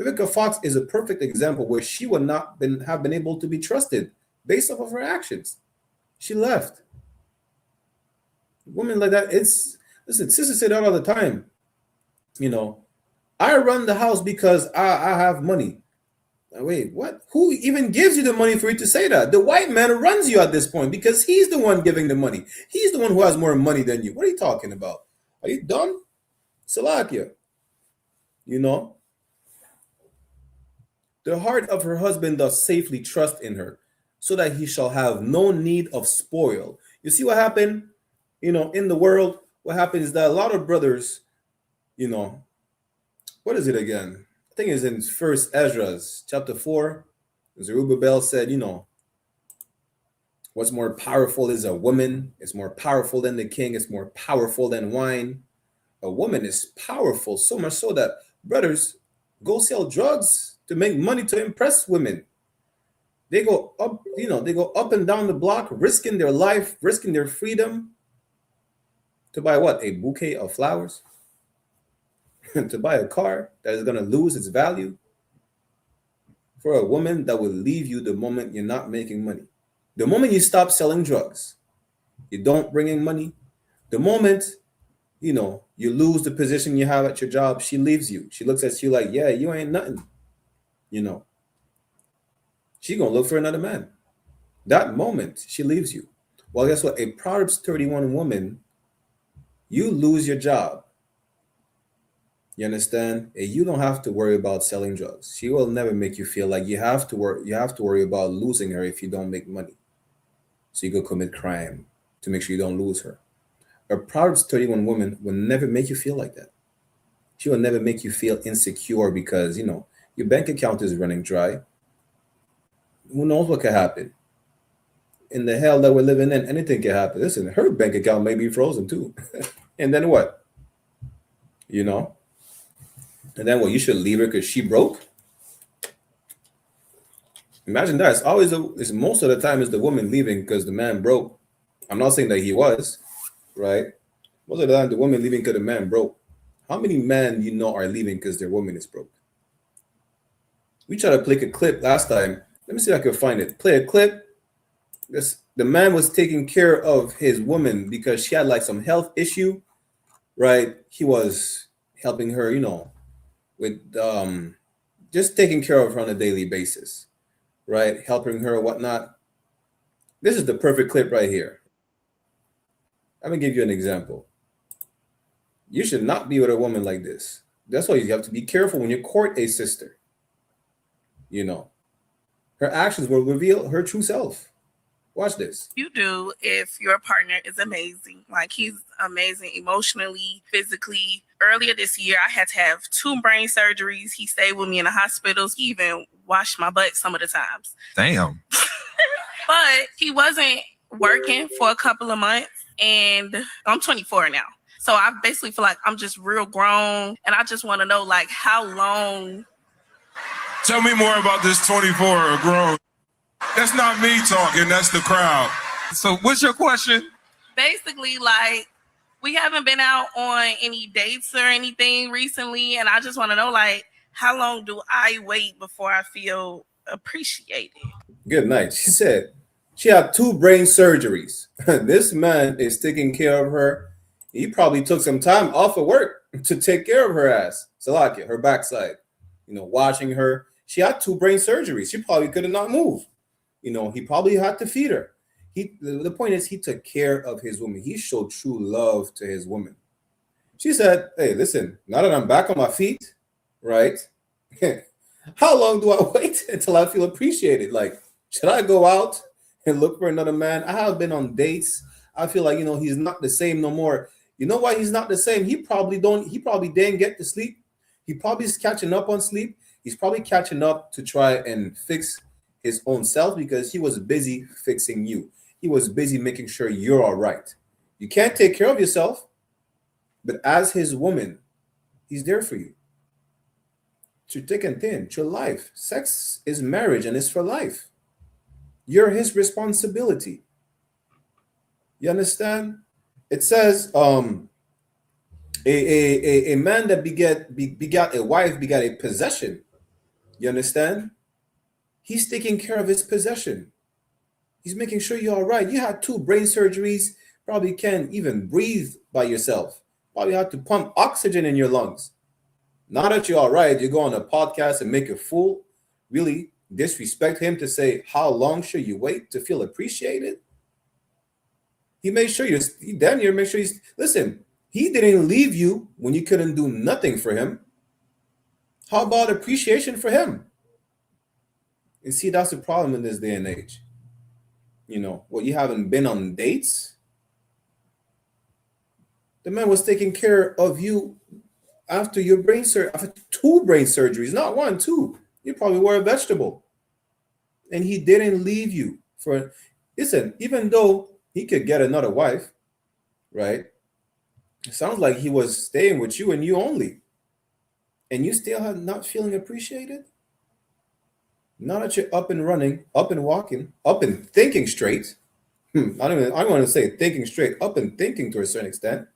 Vivica Fox is a perfect example where she would not have been able to be trusted based off of her actions. She left. Women like that, listen, sisters say that all the time. You know, I run the house because I have money. Wait, what? Who even gives you the money for you to say that? The white man runs you at this point because he's the one giving the money. He's the one who has more money than you. What are you talking about? Are you dumb? Salakia. You know? The heart of her husband does safely trust in her, so that he shall have no need of spoil. You see what happened? You know, in the world, what happens is that a lot of brothers, you know, what is it again? I think it's in First Ezra, chapter 4. Zerubbabel said, you know, what's more powerful is a woman. It's more powerful than the king. It's more powerful than wine. A woman is powerful, so much so that, brothers, go sell drugs to make money to impress women. They go up, they go up and down the block, risking their life, risking their freedom to buy what? A bouquet of flowers? To buy a car that is going to lose its value for a woman that will leave you the moment you're not making money. The moment you stop selling drugs, you don't bring in money. The moment, you lose the position you have at your job, she leaves you. She looks at you like, yeah, you ain't nothing. She going to look for another man. That moment, she leaves you. Well, guess what? A Proverbs 31 woman, you lose your job. You understand? You don't have to worry about selling drugs. She will never make you feel like you have to worry about losing her if you don't make money. So you go commit crime to make sure you don't lose her. A Proverbs 31 woman will never make you feel like that. She will never make you feel insecure because, your bank account is running dry. Who knows what could happen? In the hell that we're living in, anything can happen. Listen, her bank account may be frozen too. And then what? And then what? You should leave her because she broke? Imagine that. It's most of the time is the woman leaving because the man broke. I'm not saying that he was, right? Most of the time the woman leaving because the man broke. How many men are leaving because their woman is broke? We tried to play a clip last time. Let me see if I can find it. Play a clip. The man was taking care of his woman because she had like some health issue, right? He was helping her, with just taking care of her on a daily basis, right? Helping her, whatnot. This is the perfect clip right here. I'm gonna give you an example. You should not be with a woman like this. That's why you have to be careful when you court a sister. Her actions will reveal her true self. Watch this. You do if your partner is amazing. Like, he's amazing emotionally, physically. Earlier this year, I had to have 2 brain surgeries. He stayed with me in the hospitals. He even washed my butt some of the times. Damn. But he wasn't working for a couple of months, and I'm 24 now. So I basically feel like I'm just real grown, and I just want to know, like, how long. Tell me more about this 24 grown. That's not me talking, that's the crowd. So what's your question? Basically, like, we haven't been out on any dates or anything recently, and I just want to know, like, how long do I wait before I feel appreciated? Good night. She said she had 2 brain surgeries. This man is taking care of her. He probably took some time off of work to take care of her ass. Salakia, her backside. Watching her. She had 2 brain surgeries. She probably could have not moved. He probably had to feed her. The point is, he took care of his woman. He showed true love to his woman. She said, hey, listen, now that I'm back on my feet, right? How long do I wait until I feel appreciated? Like, should I go out and look for another man? I have been on dates. I feel like, he's not the same no more. You know why he's not the same? He probably didn't get to sleep. He probably is catching up on sleep. He's probably catching up to try and fix his own self because he was busy fixing you. He was busy making sure you're all right. You can't take care of yourself, but as his woman, he's there for you. Through thick and thin, through life. Sex is marriage and it's for life. You're his responsibility. You understand? It says, a man that begat a wife begat a possession. You understand? He's taking care of his possession. He's making sure you're all right. You had 2 brain surgeries, probably can't even breathe by yourself. Probably had to pump oxygen in your lungs. Now that you're all right, you go on a podcast and make a fool, really disrespect him to say, how long should you wait to feel appreciated? He made sure listen, he didn't leave you when you couldn't do nothing for him. How about appreciation for him? And see, that's the problem in this day and age. You haven't been on dates? The man was taking care of you after your after 2 brain surgeries, not 1, 2. You probably were a vegetable. And he didn't leave you listen, even though he could get another wife, right? It sounds like he was staying with you and you only. and you still have not feeling appreciated? Now that you're up and running, up and walking, up and thinking straight. I don't want to say thinking straight, up and thinking to a certain extent,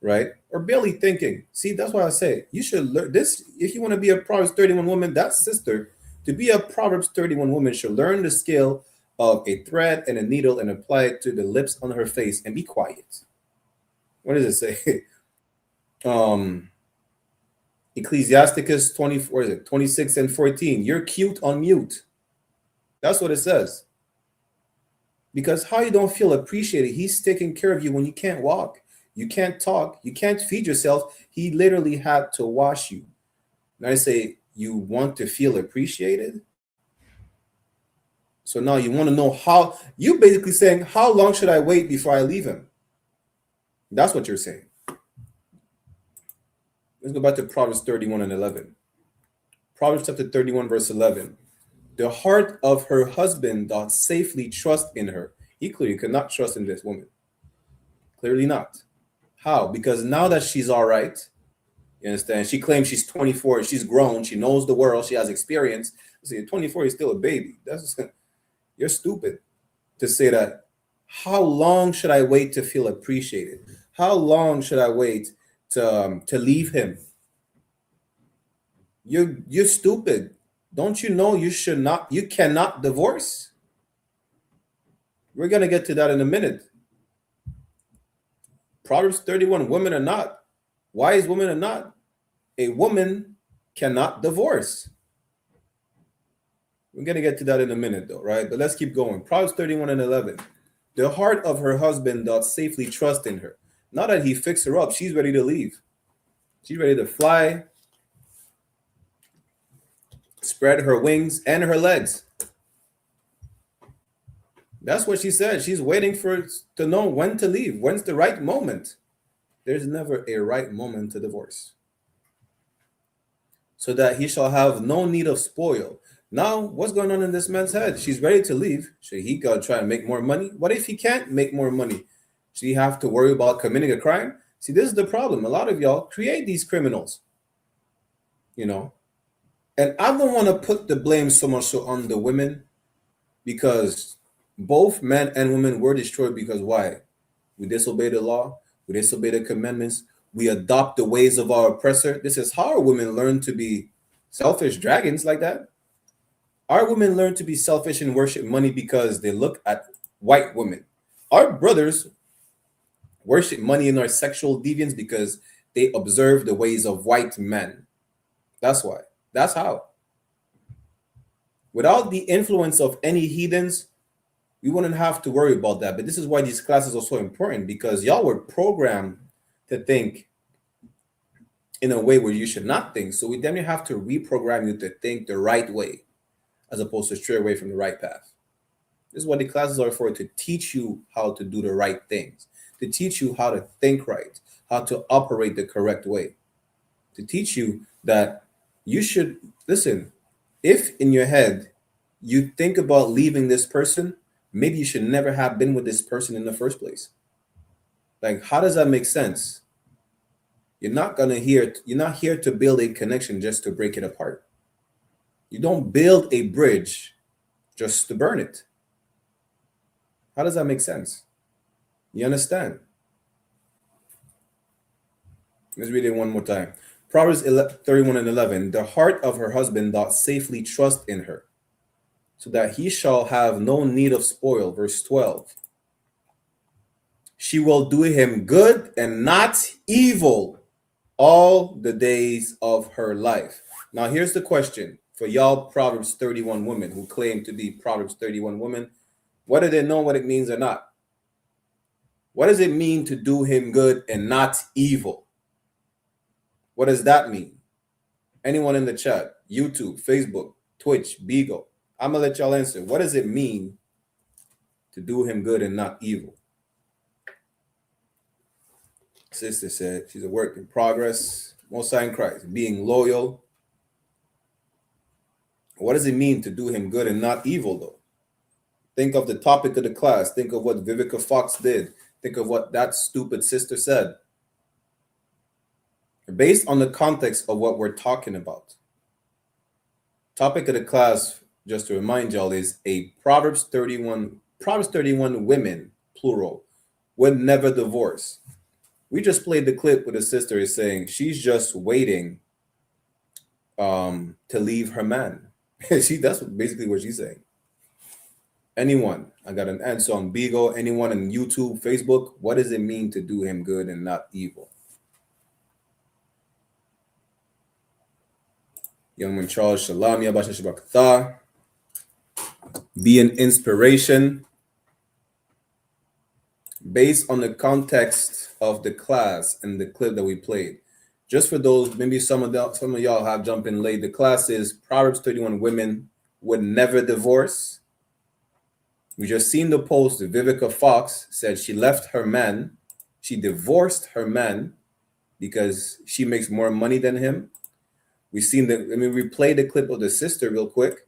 right? Or barely thinking. See, that's why I say you should learn this. If you want to be a Proverbs 31 woman, that sister, to be a Proverbs 31 woman, should learn the skill of a thread and a needle and apply it to the lips on her face and be quiet. What does it say? Ecclesiasticus 24, is it 26 and 14? You're cute on mute. That's what it says. Because how you don't feel appreciated, he's taking care of you when you can't walk, you can't talk, you can't feed yourself. He literally had to wash you. And I say, you want to feel appreciated? So now you want to know how, you basically saying, how long should I wait before I leave him? That's what you're saying. Let's go back to Proverbs 31 and 11. Proverbs chapter 31, verse 11. The heart of her husband doth safely trust in her. He clearly could not trust in this woman. Clearly not. How? Because now that she's all right, you understand? She claims she's 24, she's grown, she knows the world, she has experience. See, 24 is still a baby. That's you're stupid to say that. How long should I wait to feel appreciated? How long should I wait to leave him? You're stupid. Don't you know you cannot divorce? We're going to get to that in a minute. Proverbs 31, women are not. Wise women are not. A woman cannot divorce. We're going to get to that in a minute though, right? But let's keep going. Proverbs 31 and 11. The heart of her husband doth safely trust in her. Now that he fixed her up, she's ready to leave. She's ready to fly, spread her wings and her legs. That's what she said. She's waiting to know when to leave. When's the right moment? There's never a right moment to divorce. So that he shall have no need of spoil. Now, what's going on in this man's head? She's ready to leave. Should he go try and make more money? What if he can't make more money? Should he have to worry about committing a crime? See, this is the problem. A lot of y'all create these criminals, you know. And I don't want to put the blame so much so on the women, because both men and women were destroyed because why? We disobey the law. We disobey the commandments. We adopt the ways of our oppressor. This is how our women learn to be selfish dragons like that. Our women learn to be selfish and worship money because they look at white women. Our brothers worship money in our sexual deviance because they observe the ways of white men. That's why. That's how. Without the influence of any heathens, we wouldn't have to worry about that. But this is why these classes are so important, because y'all were programmed to think in a way where you should not think. So we then have to reprogram you to think the right way, as opposed to stray away from the right path. This is what the classes are for, to teach you how to do the right things, to teach you how to think right, how to operate the correct way, to teach you that you should, listen, if in your head you think about leaving this person, maybe you should never have been with this person in the first place. Like, how does that make sense? You're not here to build a connection just to break it apart. You don't build a bridge just to burn it. How does that make sense? You understand? Let's read it one more time. Proverbs 31 and 11. The heart of her husband doth safely trust in her, so that he shall have no need of spoil. Verse 12. She will do him good and not evil all the days of her life. Now here's the question for y'all Proverbs 31 women who claim to be Proverbs 31 women. Whether they know what it means or not. What does it mean to do him good and not evil? What does that mean? Anyone in the chat, YouTube, Facebook, Twitch, Beagle. I'm going to let y'all answer. What does it mean to do him good and not evil? Sister said she's a work in progress. Most High in Christ, being loyal. What does it mean to do him good and not evil, though? Think of the topic of the class. Think of what Vivica Fox did. Think of what that stupid sister said. based on the context of what we're talking about. Topic of the class, just to remind y'all, is a Proverbs 31 women, plural, would never divorce. We just played the clip with a sister is saying she's just waiting to leave her man. That's basically what she's saying. Anyone, I got an answer on Beagle. Anyone on YouTube, Facebook, what does it mean to do him good and not evil? Youngman Charles, Shalom, Yabasha Shabakatha. Be an inspiration. Based on the context of the class and the clip that we played. Just for those, maybe some of y'all have jumped in late. The class is Proverbs 31 women would never divorce. We just seen the post. Vivica Fox said she left her man. She divorced her man because she makes more money than him. We seen that. Let me replay the clip of the sister real quick.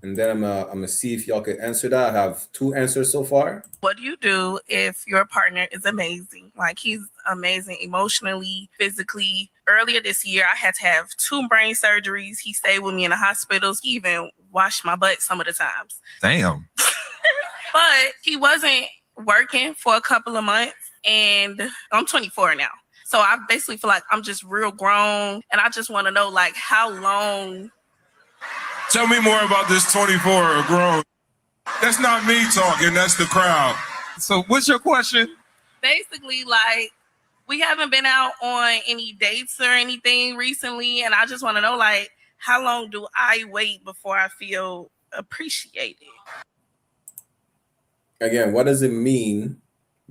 And then I'm gonna see if y'all can answer that. I have 2 answers so far. What do you do if your partner is amazing? Like, he's amazing emotionally, physically. Earlier this year, I had to have 2 brain surgeries. He stayed with me in the hospitals. He even washed my butt some of the times. Damn. But he wasn't working for a couple of months, and I'm 24 now. So I basically feel like I'm just real grown, and I just want to know, like, how long. Tell me more about this 24 grown. That's not me talking, that's the crowd. So what's your question? Basically, like, we haven't been out on any dates or anything recently, and I just want to know, like, how long do I wait before I feel appreciated? Again, what does it mean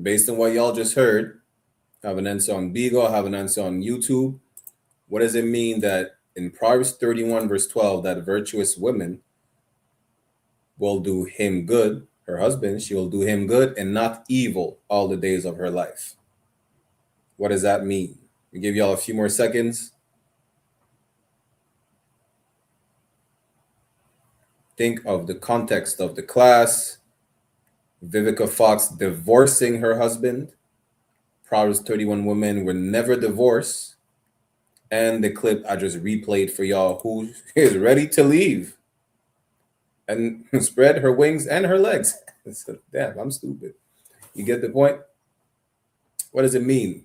based on what y'all just heard? I have an answer on Beagle, I have an answer on YouTube. What does it mean that in Proverbs 31 verse 12, that virtuous woman will do him good, her husband, she will do him good and not evil all the days of her life? What does that mean? We give y'all a few more seconds. Think of the context of the class. Vivica Fox divorcing her husband. Proverbs 31 women will never divorce. And the clip I just replayed for y'all, who is ready to leave and spread her wings and her legs. Damn, I'm stupid. You get the point? What does it mean?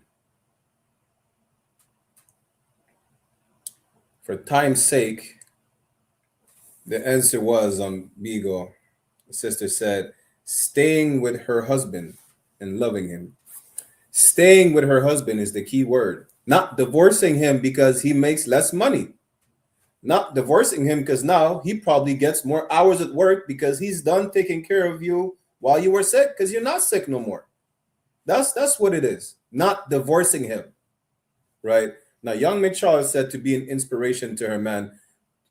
For time's sake, the answer was on Beagle. The sister said, staying with her husband and loving him. Staying with her husband is the key word. Not divorcing him because he makes less money. Not divorcing him because now he probably gets more hours at work because he's done taking care of you while you were sick, because you're not sick no more. That's what it is. Not divorcing him. Right? Now, young McCharles said to be an inspiration to her man.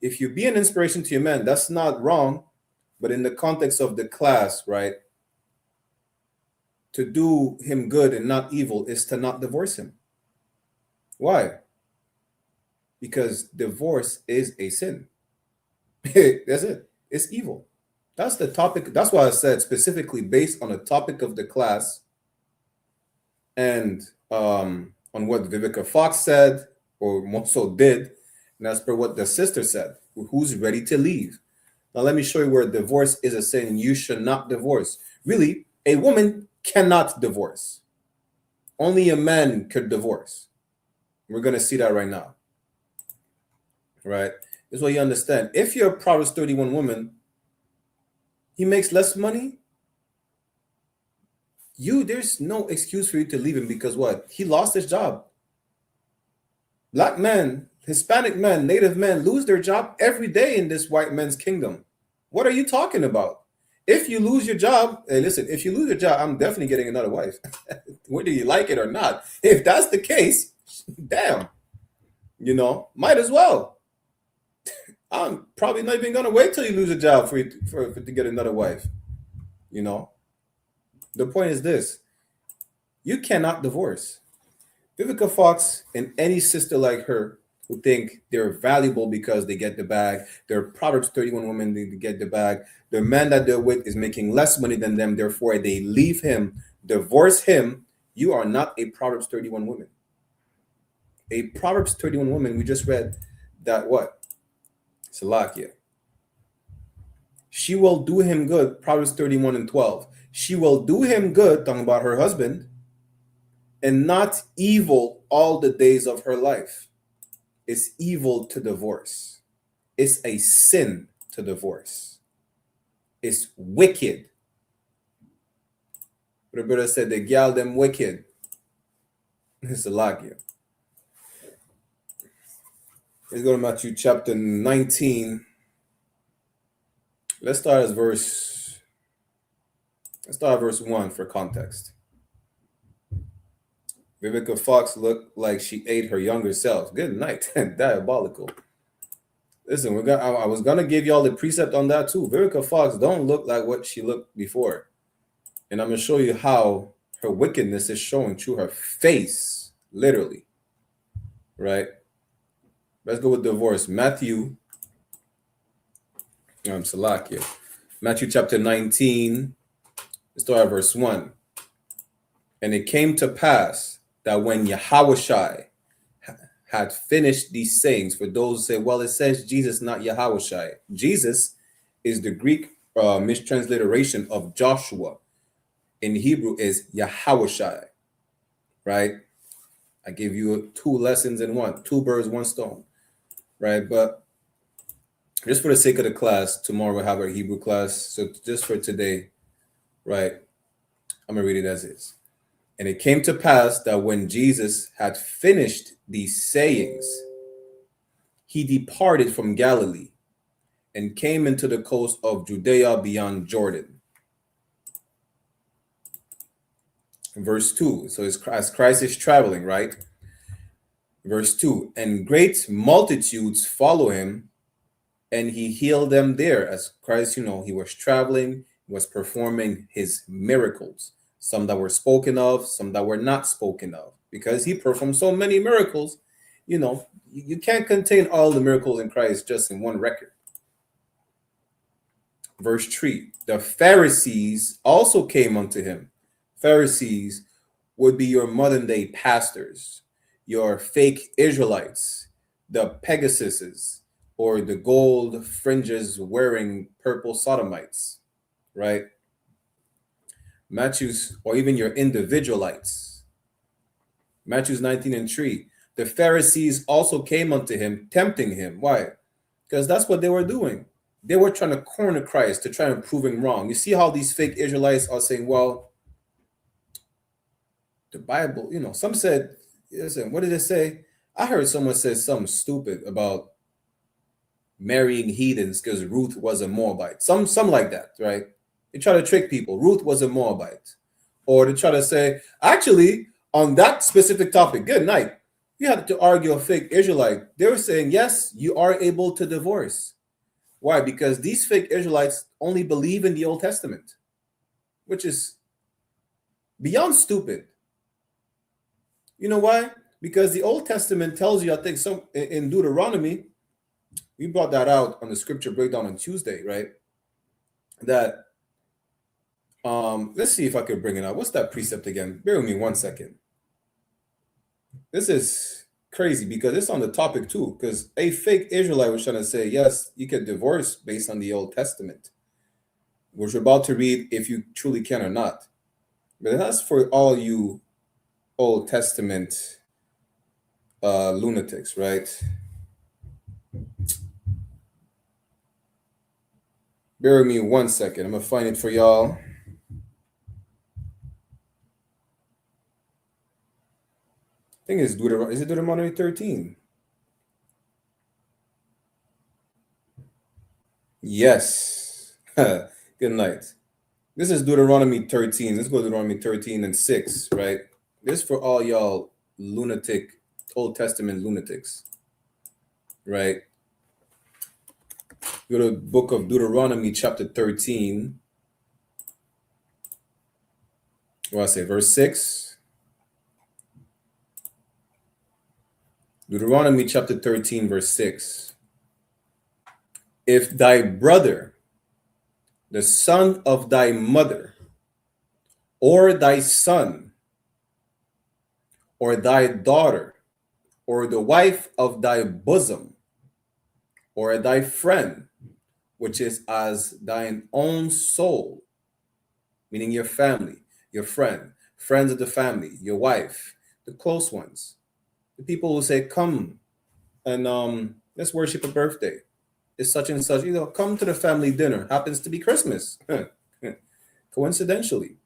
If you be an inspiration to your man, that's not wrong. But in the context of the class, right? To do him good and not evil is to not divorce him. Why? Because divorce is a sin. That's it. It's evil. That's the topic. That's why I said specifically based on the topic of the class and on what Vivica Fox said, or more so did, and as per what the sister said, who's ready to leave. Now let me show you where divorce is a sin. You should not divorce. Really, a woman cannot divorce. Only a man could divorce. We're going to see that right now. Right? This is what you understand. If you're a Proverbs 31 woman, he makes less money. There's no excuse for you to leave him because what? He lost his job. Black men, Hispanic men, Native men lose their job every day in this white man's kingdom. What are you talking about? If you lose your job, hey, listen, if you lose your job, I'm definitely getting another wife, whether you like it or not. If that's the case, damn, might as well. I'm probably not even going to wait till you lose a job for to get another wife. The point is this. You cannot divorce. Vivica Fox and any sister like her who think they're valuable because they get the bag, they're Proverbs 31 women, they get the bag, the man that they're with is making less money than them, therefore they leave him, divorce him, You are not a Proverbs 31 woman. A Proverbs 31 woman, we just read that what? Salakia. She will do him good, Proverbs 31 and 12. She will do him good, talking about her husband, and not evil all the days of her life. It's evil to divorce. It's a sin to divorce. It's wicked. The brother said the gal them wicked. It's a lakia. Let's go to Matthew chapter 19. Let's start at verse 1 for context. Vivica Fox looked like she ate her younger self. Good night. Diabolical. Listen, I was gonna give y'all the precept on that too. Vivica Fox don't look like what she looked before. And I'm gonna show you how her wickedness is showing through her face, literally. Right? Let's go with divorce. Matthew chapter 19, let's start at verse 1. And it came to pass that when Yahawashi had finished these sayings, for those who say, well, it says Jesus, not Yahawashi. Jesus is the Greek mistransliteration of Joshua. In Hebrew is Yahawashi, right? I give you 2 lessons in one, 2 birds, 1 stone, right? But just for the sake of the class, tomorrow we'll have our Hebrew class. So just for today, right, I'm going to read it as is. And it came to pass that when Jesus had finished these sayings, he departed from Galilee and came into the coast of Judea beyond Jordan. Verse 2. So as Christ is traveling, right? Verse 2. And great multitudes follow him, and he healed them there. As Christ, he was traveling, was performing his miracles. Some that were spoken of, some that were not spoken of. Because he performed so many miracles, you can't contain all the miracles in Christ just in one record. Verse 3. The Pharisees also came unto him. Pharisees would be your modern day pastors, your fake Israelites, the Pegasuses, or the gold fringes wearing purple sodomites, right? Matthew's, or even your individualites. Matthew's 19 and 3. The Pharisees also came unto him, tempting him. Why? Because that's what they were doing. They were trying to corner Christ to try and prove him wrong. You see how these fake Israelites are saying, well, the Bible, some said, listen, what did it say? I heard someone say something stupid about marrying heathens because Ruth was a Moabite. Some like that, right? They try to trick people. Ruth was a Moabite. Or they try to say, actually, on that specific topic, good night, you had to argue a fake Israelite. They were saying, yes, you are able to divorce. Why? Because these fake Israelites only believe in the Old Testament, which is beyond stupid. You know why? Because the Old Testament tells you, I think, some in Deuteronomy, we brought that out on the scripture breakdown on Tuesday, right? That, let's see if I could bring it out. What's that precept again? Bear with me 1 second. This is crazy because it's on the topic too, because a fake Israelite was trying to say, yes, you can divorce based on the Old Testament, which we're about to read if you truly can or not. But that's for all you Old Testament lunatics, right? Bear with me 1 second. I'm gonna find it for y'all. I think it's Deuteronomy 13? Yes. Good night. This is Deuteronomy 13. Let's go to Deuteronomy 13 and 6, right? This is for all y'all lunatic, Old Testament lunatics, right? Go to the book of Deuteronomy chapter 13. What I say, verse 6. Deuteronomy chapter 13, verse 6. If thy brother, the son of thy mother, or thy son, or thy daughter, or the wife of thy bosom, or thy friend, which is as thine own soul, meaning your family, your friend, friends of the family, your wife, the close ones, the people who say, come and let's worship a birthday. It's such and such, come to the family dinner. Happens to be Christmas, coincidentally.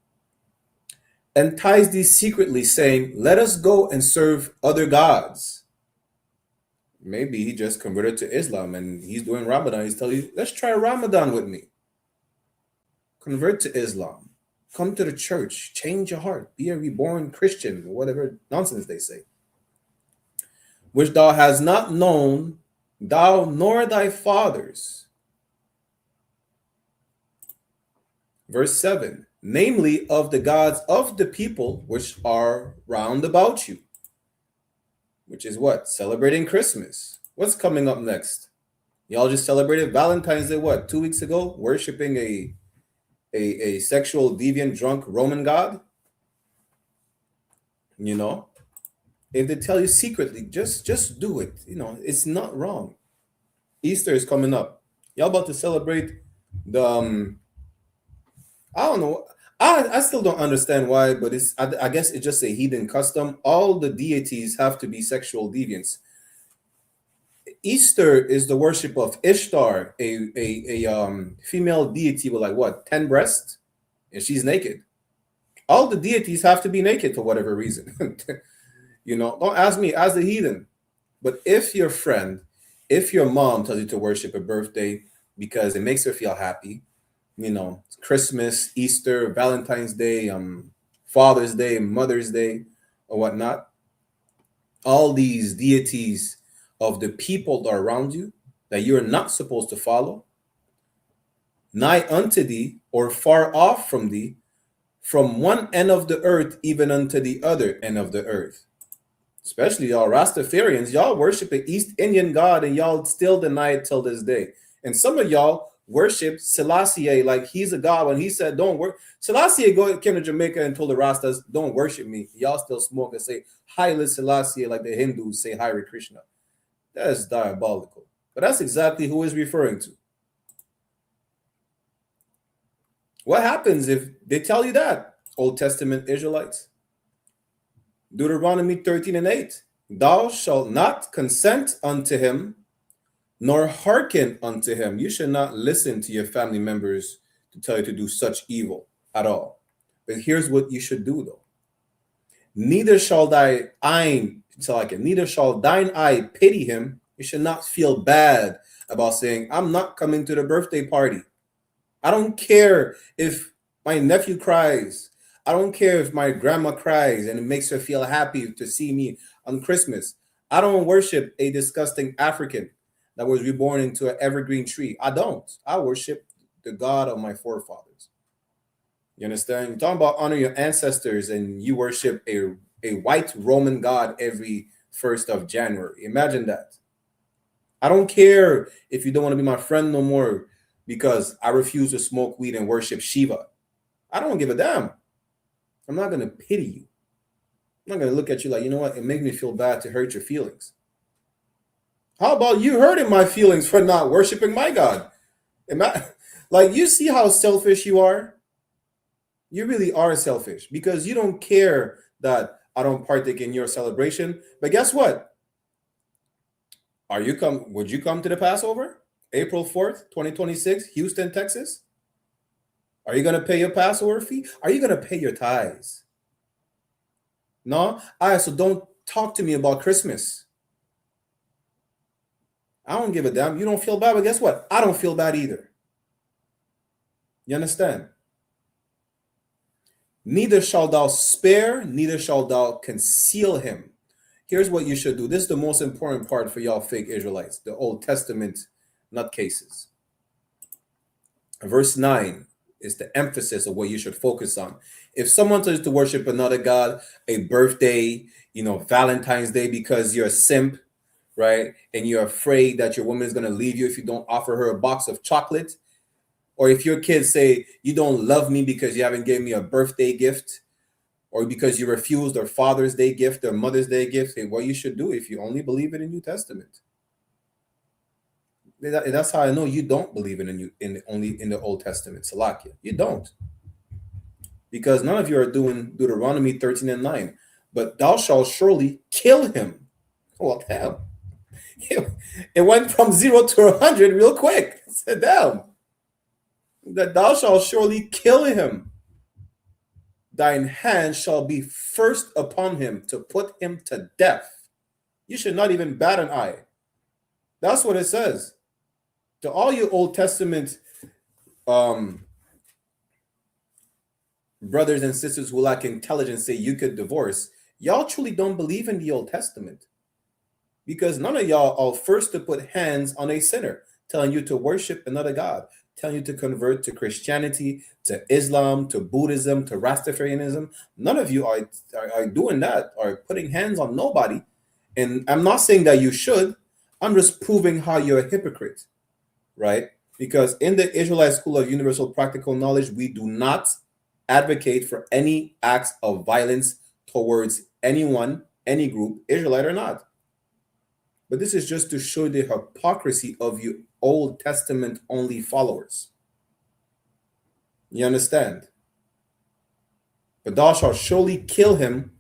And ties thee secretly, saying, let us go and serve other gods. Maybe he just converted to Islam and he's doing Ramadan. He's telling you, let's try Ramadan with me. Convert to Islam. Come to the church. Change your heart. Be a reborn Christian, or whatever nonsense they say. Which thou hast not known, thou nor thy fathers. Verse 7, namely of the gods of the people which are round about you. Which is what? Celebrating Christmas. What's coming up next? Y'all just celebrated Valentine's Day, what, 2 weeks ago? Worshipping a sexual, deviant, drunk Roman god? If they tell you secretly, just do it. It's not wrong. Easter is coming up. Y'all about to celebrate the I don't know. I still don't understand why, but I guess it's just a heathen custom. All the deities have to be sexual deviants. Easter is the worship of Ishtar, a female deity with 10 breasts, and she's naked. All the deities have to be naked for whatever reason. Don't ask me, as a heathen. But if your friend, if your mom tells you to worship a birthday because it makes her feel happy, Christmas, Easter, Valentine's Day, Father's Day, Mother's Day, or whatnot, all these deities of the people that are around you that you're not supposed to follow, nigh unto thee or far off from thee, from one end of the earth even unto the other end of the earth. Especially y'all Rastafarians, y'all worship an East Indian god and y'all still deny it till this day. And some of y'all worship Selassie like he's a god when he said, don't work. Selassie came to Jamaica and told the Rastas, don't worship me. Y'all still smoke and say, Haile Selassie, like the Hindus say Hare Krishna. That's diabolical. But that's exactly who he's referring to. What happens if they tell you that, Old Testament Israelites? Deuteronomy 13:8. Thou shalt not consent unto him, nor hearken unto him. You should not listen to your family members to tell you to do such evil at all. But here's what you should do, though. Neither shall thine eye pity him. You should not feel bad about saying, I'm not coming to the birthday party. I don't care if my nephew cries. I don't care if my grandma cries and it makes her feel happy to see me on Christmas. I don't worship a disgusting African that was reborn into an evergreen tree. I don't. I worship the God of my forefathers. You understand? You're talking about honor your ancestors and you worship a white Roman god every 1st of January. Imagine that. I don't care if you don't want to be my friend no more because I refuse to smoke weed and worship Shiva. I don't give a damn. I'm not going to pity you. I'm not going to look at you like, you know what? It makes me feel bad to hurt your feelings. How about you hurting my feelings for not worshiping my God? You see how selfish you are? You really are selfish because you don't care that I don't partake in your celebration. But guess what? Would you come to the Passover? April 4th, 2026, Houston, Texas? Are you going to pay your Passover fee? Are you going to pay your tithes? No? All right, so don't talk to me about Christmas. I don't give a damn. You don't feel bad, but guess what? I don't feel bad either. You understand? Neither shalt thou spare, neither shalt thou conceal him. Here's what you should do. This is the most important part for y'all fake Israelites, the Old Testament nutcases. Verse 9 is the emphasis of what you should focus on. If someone tells you to worship another god, a birthday, Valentine's Day because you're a simp, right? And you're afraid that your woman is going to leave you if you don't offer her a box of chocolate. Or if your kids say, you don't love me because you haven't given me a birthday gift. or because you refused their Father's Day gift, their Mother's Day gift, say what you should do if you only believe in the New Testament. That's how I know you don't believe only in the Old Testament, Salakia. You don't. Because none of you are doing Deuteronomy 13:9. But thou shalt surely kill him. Well, damn. It went from 0 to 100 real quick. I said, damn. That thou shalt surely kill him. Thine hand shall be first upon him to put him to death. You should not even bat an eye. That's what it says. To all you Old Testament brothers and sisters who lack intelligence say you could divorce, y'all truly don't believe in the Old Testament. Because none of y'all are first to put hands on a sinner, telling you to worship another God, telling you to convert to Christianity, to Islam, to Buddhism, to Rastafarianism. None of you are doing that, or putting hands on nobody. And I'm not saying that you should. I'm just proving how you're a hypocrite, right? Because in the Israelite School of Universal Practical Knowledge, we do not advocate for any acts of violence towards anyone, any group, Israelite or not. But this is just to show the hypocrisy of you Old Testament only followers. You understand? But thou shalt surely kill him,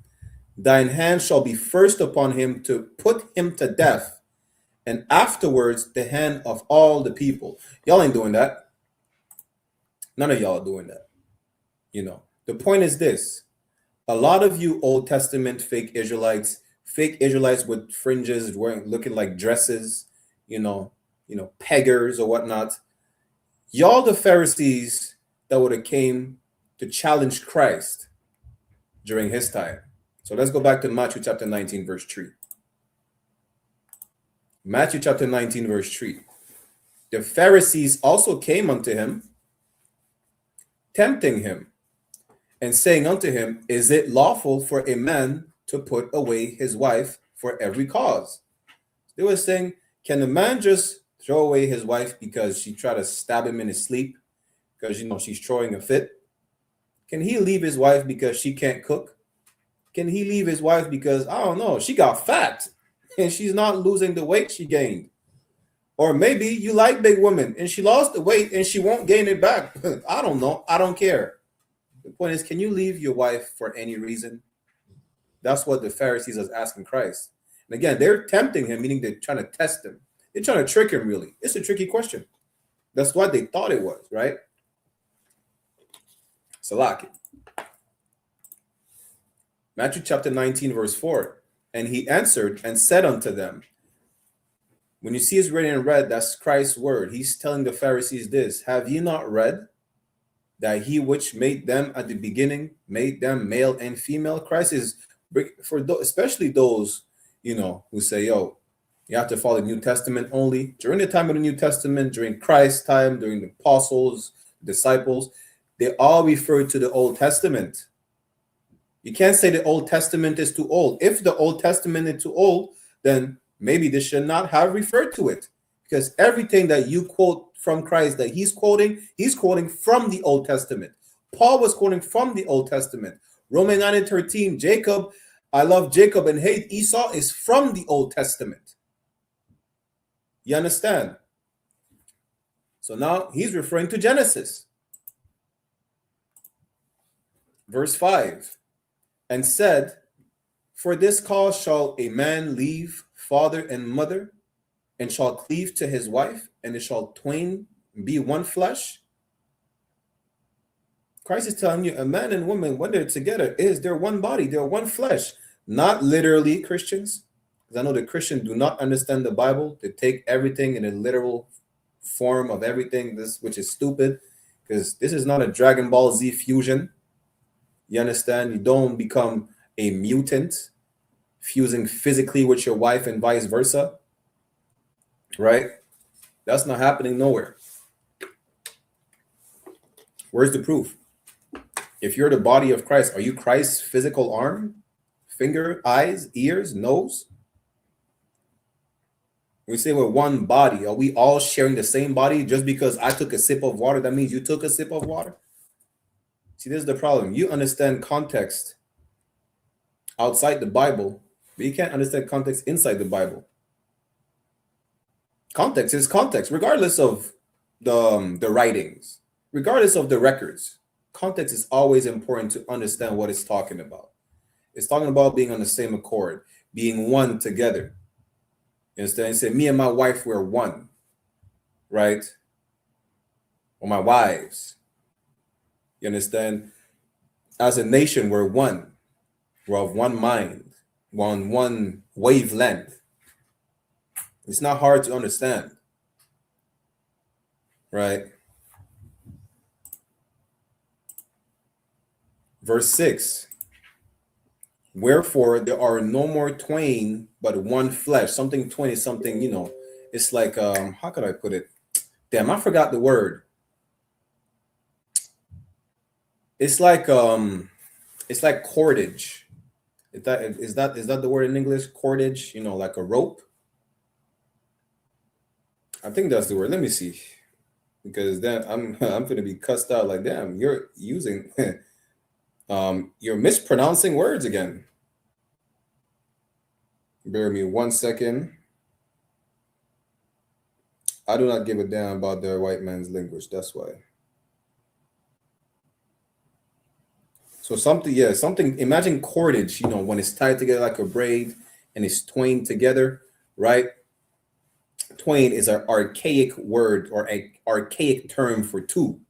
thine hand shall be first upon him to put him to death, and afterwards the hand of all the people. Y'all ain't doing that. None of y'all are doing that. You know, the point is this. A lot of you Old Testament fake Israelites with fringes, looking like dresses, you know, peggers or whatnot. Y'all the Pharisees that would have came to challenge Christ during his time. So let's go back to Matthew chapter 19, verse 3. Matthew chapter 19, verse 3. The Pharisees also came unto him, tempting him, and saying unto him, is it lawful for a man to put away his wife for every cause? They were saying, can a man just throw away his wife because she tried to stab him in his sleep because, she's throwing a fit? Can he leave his wife because she can't cook? Can he leave his wife because, I don't know, she got fat and she's not losing the weight she gained? Or maybe you like big women and she lost the weight and she won't gain it back. I don't know. I don't care. The point is, can you leave your wife for any reason? That's what the Pharisees was asking Christ. And again, they're tempting him, meaning they're trying to test him. They're trying to trick him, really. It's a tricky question. That's what they thought it was, right? Salaki. Matthew chapter 19, verse 4. And he answered and said unto them, when you see it's written in red, that's Christ's word. He's telling the Pharisees this, have ye not read that he which made them at the beginning made them male and female? Christ is, for especially those, who say, you have to follow the New Testament only. During the time of the New Testament, during Christ's time, during the apostles, disciples, they all referred to the Old Testament. You can't say the Old Testament is too old. If the Old Testament is too old, then maybe they should not have referred to it. Because everything that you quote from Christ that he's quoting from the Old Testament. Paul was quoting from the Old Testament. Romans 9:13, Jacob, I love Jacob and hate Esau, is from the Old Testament. You understand? So now he's referring to Genesis. Verse 5, and said, for this cause shall a man leave father and mother, and shall cleave to his wife, and it shall twain be one flesh. Christ is telling you, a man and woman, when they're together, they're one body, they're one flesh. Not literally, Christians, because I know the Christians do not understand the Bible. They take everything in a literal form of everything, which is stupid, because this is not a Dragon Ball Z fusion. You understand? You don't become a mutant fusing physically with your wife and vice versa. Right? That's not happening nowhere. Where's the proof? If you're the body of Christ, are you Christ's physical arm, finger, eyes, ears, nose? We say we're one body. Are we all sharing the same body? Just because I took a sip of water, that means you took a sip of water? See, this is the problem. You understand context outside the Bible, but you can't understand context inside the Bible. Context is context, regardless of the writings, regardless of the records. Context is always important to understand what it's talking about. It's talking about being on the same accord, being one together. You understand? It said, me and my wife were one, right? Or my wives. You understand? As a nation, we're one. We're of one mind. We're on one wavelength. It's not hard to understand, right? Verse 6. Wherefore there are no more twain, but one flesh. Something twain is something, it's like, how could I put it? Damn, I forgot the word. It's like cordage. Is that the word in English? Cordage, like a rope. I think that's the word. Let me see. Because then I'm gonna be cussed out like, damn, you're using you're mispronouncing words again. Bear me 1 second. I do not give a damn about the white man's language. That's why. So something. Imagine cordage. When it's tied together like a braid and it's twained together, right? Twain is an archaic word or an archaic term for two.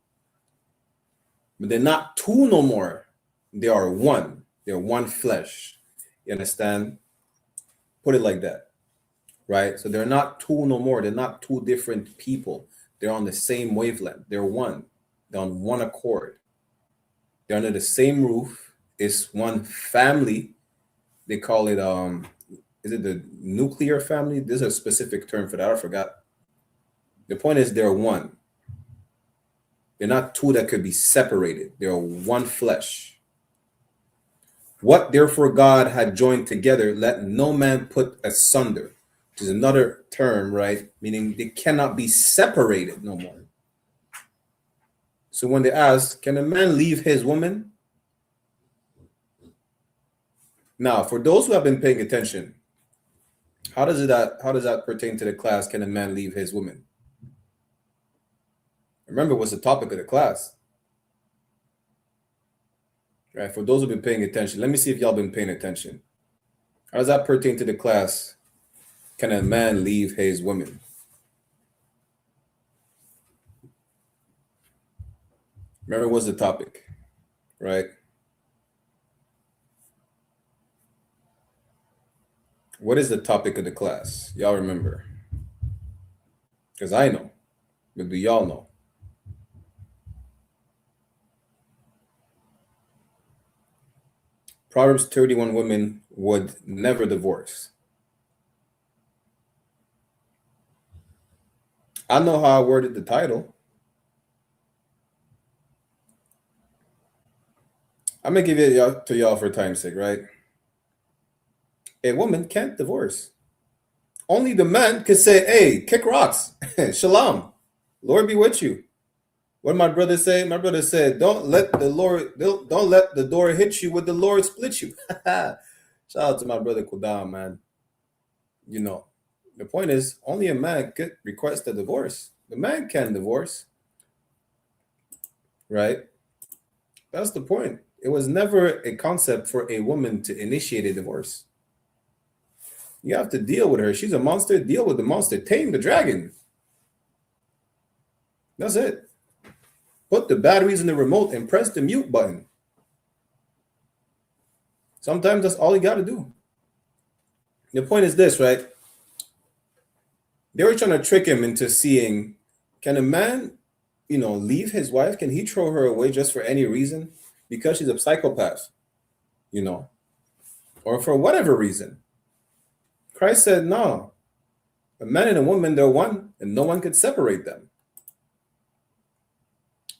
But they're not two no more. They are one. They're one flesh. You understand? Put it like that, right? So they're not two no more. They're not two different people. They're on the same wavelength. They're one. They're on one accord. They're under the same roof. It's one family. They call it, is it the nuclear family? There's a specific term for that. I forgot. The point is they're one. They're not two that could be separated. They're one flesh. What therefore God had joined together, let no man put asunder, which is another term, right? Meaning they cannot be separated no more. So when they ask, can a man leave his woman? Now, for those who have been paying attention, how does that pertain to the class? Can a man leave his woman? Remember, what's the topic of the class? Right, for those who've been paying attention, let me see if y'all been paying attention. How does that pertain to the class? Can a man leave his woman? Remember, what's the topic, right? What is the topic of the class? Y'all remember? Because I know, but do y'all know? Proverbs 31 women would never divorce. I know how I worded the title. I'm going to give it to y'all for time's sake, right? A woman can't divorce. Only the man could say, hey, kick rocks. Shalom. Lord be with you. What did my brother say? My brother said, don't let the door hit you, with the Lord split you. Shout out to my brother Kudam, man. The point is, only a man could request a divorce. The man can divorce. Right? That's the point. It was never a concept for a woman to initiate a divorce. You have to deal with her. She's a monster. Deal with the monster. Tame the dragon. That's it. Put the batteries in the remote and press the mute button. Sometimes that's all you got to do. The point is this, right? They were trying to trick him into seeing, can a man, leave his wife? Can he throw her away just for any reason? Because she's a psychopath, or for whatever reason. Christ said, no. A man and a woman, they're one, and no one could separate them.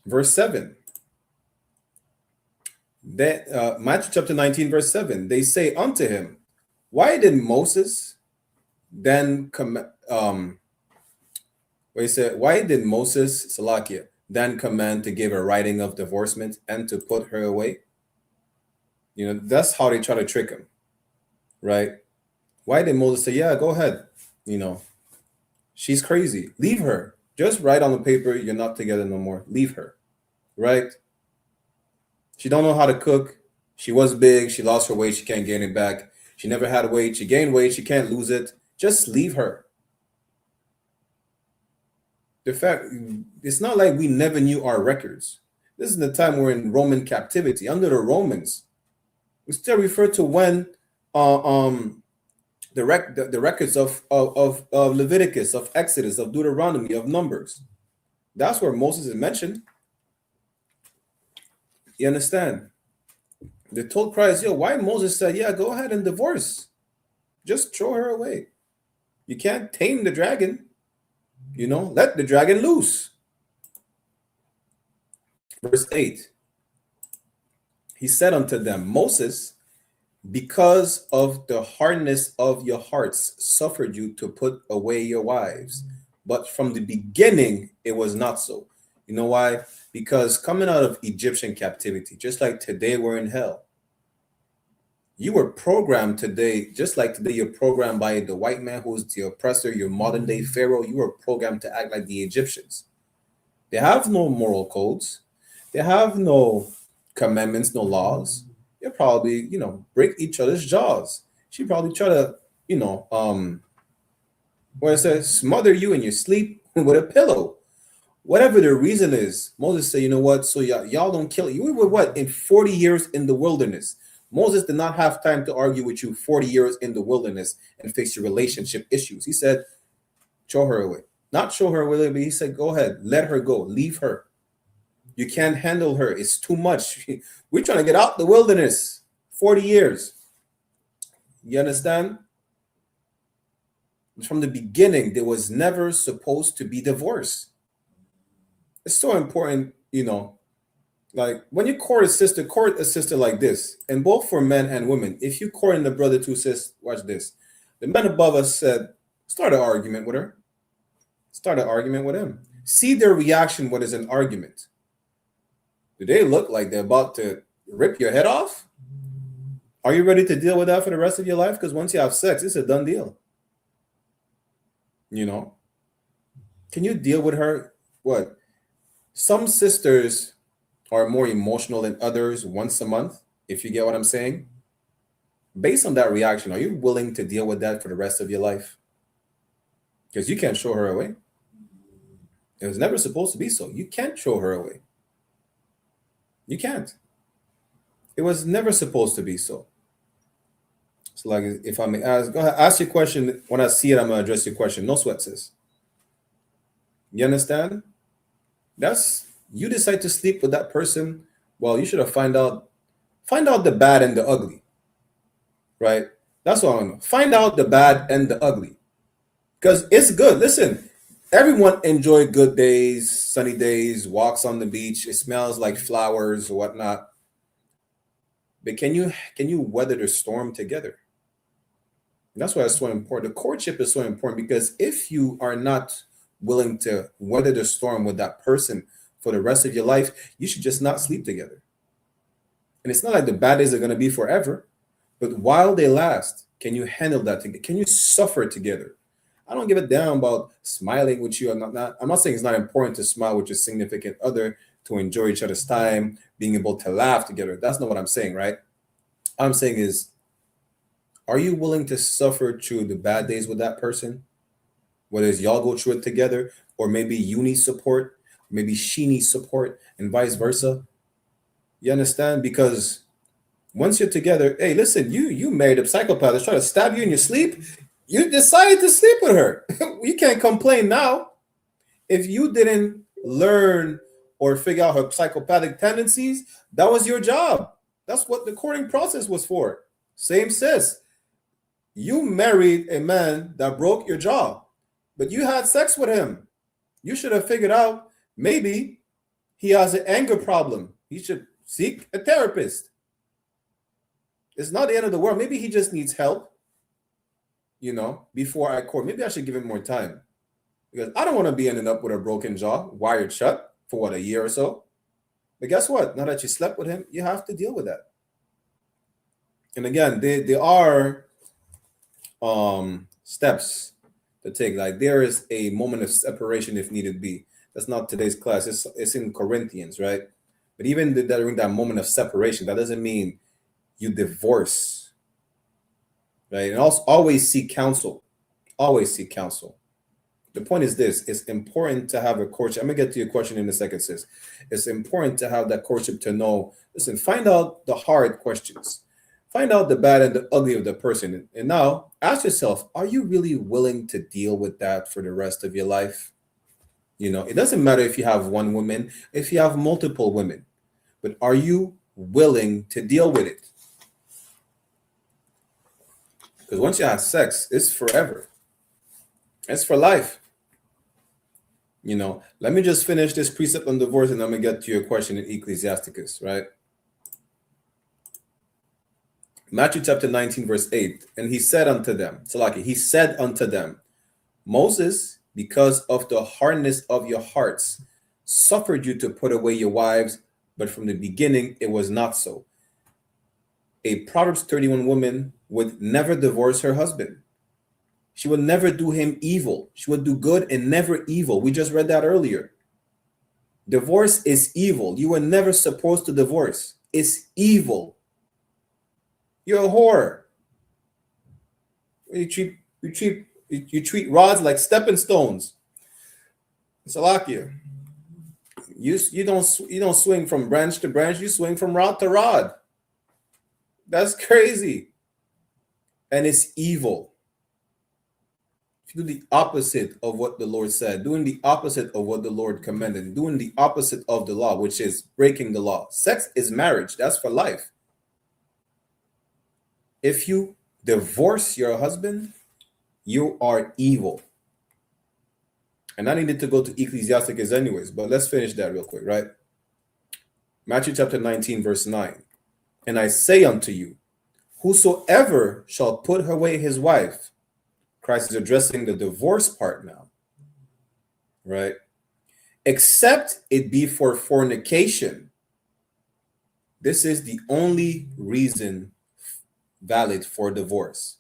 Verse 7. Matthew chapter 19, verse 7. They say unto him, why did Moses then command to give a writing of divorcement and to put her away? That's how they try to trick him. right? Why did Moses say, yeah, go ahead? She's crazy. Leave her. Just write on the paper, you're not together no more. Leave her, right? She don't know how to cook. She was big. She lost her weight. She can't gain it back. She never had weight. She gained weight. She can't lose it. Just leave her. The fact, it's not like we never knew our records. This is the time we're in Roman captivity. Under the Romans, we still refer to when the records of Leviticus, of Exodus, of Deuteronomy, of Numbers. That's where Moses is mentioned. You understand? They told Christ, yo, why Moses said, yeah, go ahead and divorce. Just throw her away. You can't tame the dragon. Let the dragon loose. Verse 8. He said unto them, Moses, because of the hardness of your hearts, suffered you to put away your wives. But from the beginning, it was not so. You know why? Because coming out of Egyptian captivity, just like today we're in hell, you were programmed today, just like today you're programmed by the white man who's the oppressor, your modern day Pharaoh. You were programmed to act like the Egyptians. They have no moral codes. They have no commandments, no laws. They probably, break each other's jaws. She probably try to, smother you in your sleep with a pillow. Whatever the reason is, Moses said, you know what? So y'all don't kill you. We were what? In 40 years in the wilderness. Moses did not have time to argue with you 40 years in the wilderness and fix your relationship issues. He said, throw her away. Not throw her away, but he said, go ahead, let her go, leave her. You can't handle her. It's too much. We're trying to get out the wilderness. 40 years. You understand? From the beginning, there was never supposed to be divorce. It's so important, like when you court a sister like this, and both for men and women. If you courting the brother to sis, watch this. The man above us said, start an argument with her. Start an argument with him. See their reaction what is an argument. Do they look like they're about to rip your head off? Are you ready to deal with that for the rest of your life? Because once you have sex, it's a done deal. Can you deal with her? What? Some sisters are more emotional than others once a month, if you get what I'm saying. Based on that reaction, are you willing to deal with that for the rest of your life? Because you can't throw her away. It was never supposed to be so. You can't throw her away. You can't. It was never supposed to be so. So like, if I may ask, go ahead, ask your question. When I see it, I'm going to address your question. No sweat, sis. You understand? You decide to sleep with that person. Well, you should have find out the bad and the ugly, right? That's what I want to know. Find out the bad and the ugly, because it's good. Listen, everyone enjoy good days, sunny days, walks on the beach. It smells like flowers or whatnot. But can you weather the storm together? That's why it's so important. The courtship is so important, because if you are not willing to weather the storm with that person for the rest of your life, you should just not sleep together. And it's not like the bad days are going to be forever, but while they last, can you handle that together? Can you suffer together? I don't give a damn about smiling with you. I'm not saying it's not important to smile with your significant other, to enjoy each other's time, being able to laugh together. That's not what I'm saying, right? What I'm saying is, are you willing to suffer through the bad days with that person? Whether it's y'all go through it together, or maybe you need support, maybe she needs support, and vice versa. You understand? Because once you're together, hey, listen, you married a psychopath that's trying to stab you in your sleep. You decided to sleep with her. You can't complain now. If you didn't learn or figure out her psychopathic tendencies, that was your job. That's what the courting process was for. Same sis. You married a man that broke your jaw, but you had sex with him. You should have figured out maybe he has an anger problem. He should seek a therapist. It's not the end of the world. Maybe he just needs help, before I court. Maybe I should give him more time, because I don't want to be ending up with a broken jaw, wired shut for a year or so. But guess what? Now that you slept with him, you have to deal with that. And again, there are steps to take. Like there is a moment of separation if needed be. That's not today's class. It's in Corinthians, right? But even during that moment of separation, that doesn't mean you divorce, right? And also always seek counsel. Always seek counsel. The point is this: it's important to have a courtship. I'm gonna get to your question in a second, sis. It's important to have that courtship to know. Listen, find out the hard questions. Find out the bad and the ugly of the person. And now ask yourself, are you really willing to deal with that for the rest of your life? You know, it doesn't matter if you have one woman, if you have multiple women, but are you willing to deal with it? Because once you have sex, it's forever. It's for life. You know, let me just finish this precept on divorce and I'm going to get to your question in Ecclesiasticus, right? Matthew chapter 19, verse 8. And he said unto them, Salaki, he said unto them, Moses, because of the hardness of your hearts, suffered you to put away your wives, but from the beginning it was not so. A Proverbs 31 woman would never divorce her husband. She would never do him evil. She would do good and never evil. We just read that earlier. Divorce is evil. You were never supposed to divorce. It's evil. You're a whore. You treat rods like stepping stones. Salakia. You don't swing from branch to branch. You swing from rod to rod. That's crazy. And it's evil. If you do the opposite of what the Lord said, doing the opposite of what the Lord commanded, doing the opposite of the law, which is breaking the law. Sex is marriage. That's for life. If you divorce your husband, you are evil. And I needed to go to Ecclesiasticus anyways, but let's finish that real quick, right? Matthew chapter 19, verse 9. And I say unto you, whosoever shall put away his wife, Christ is addressing the divorce part now, right? Except it be for fornication. This is the only reason valid for divorce,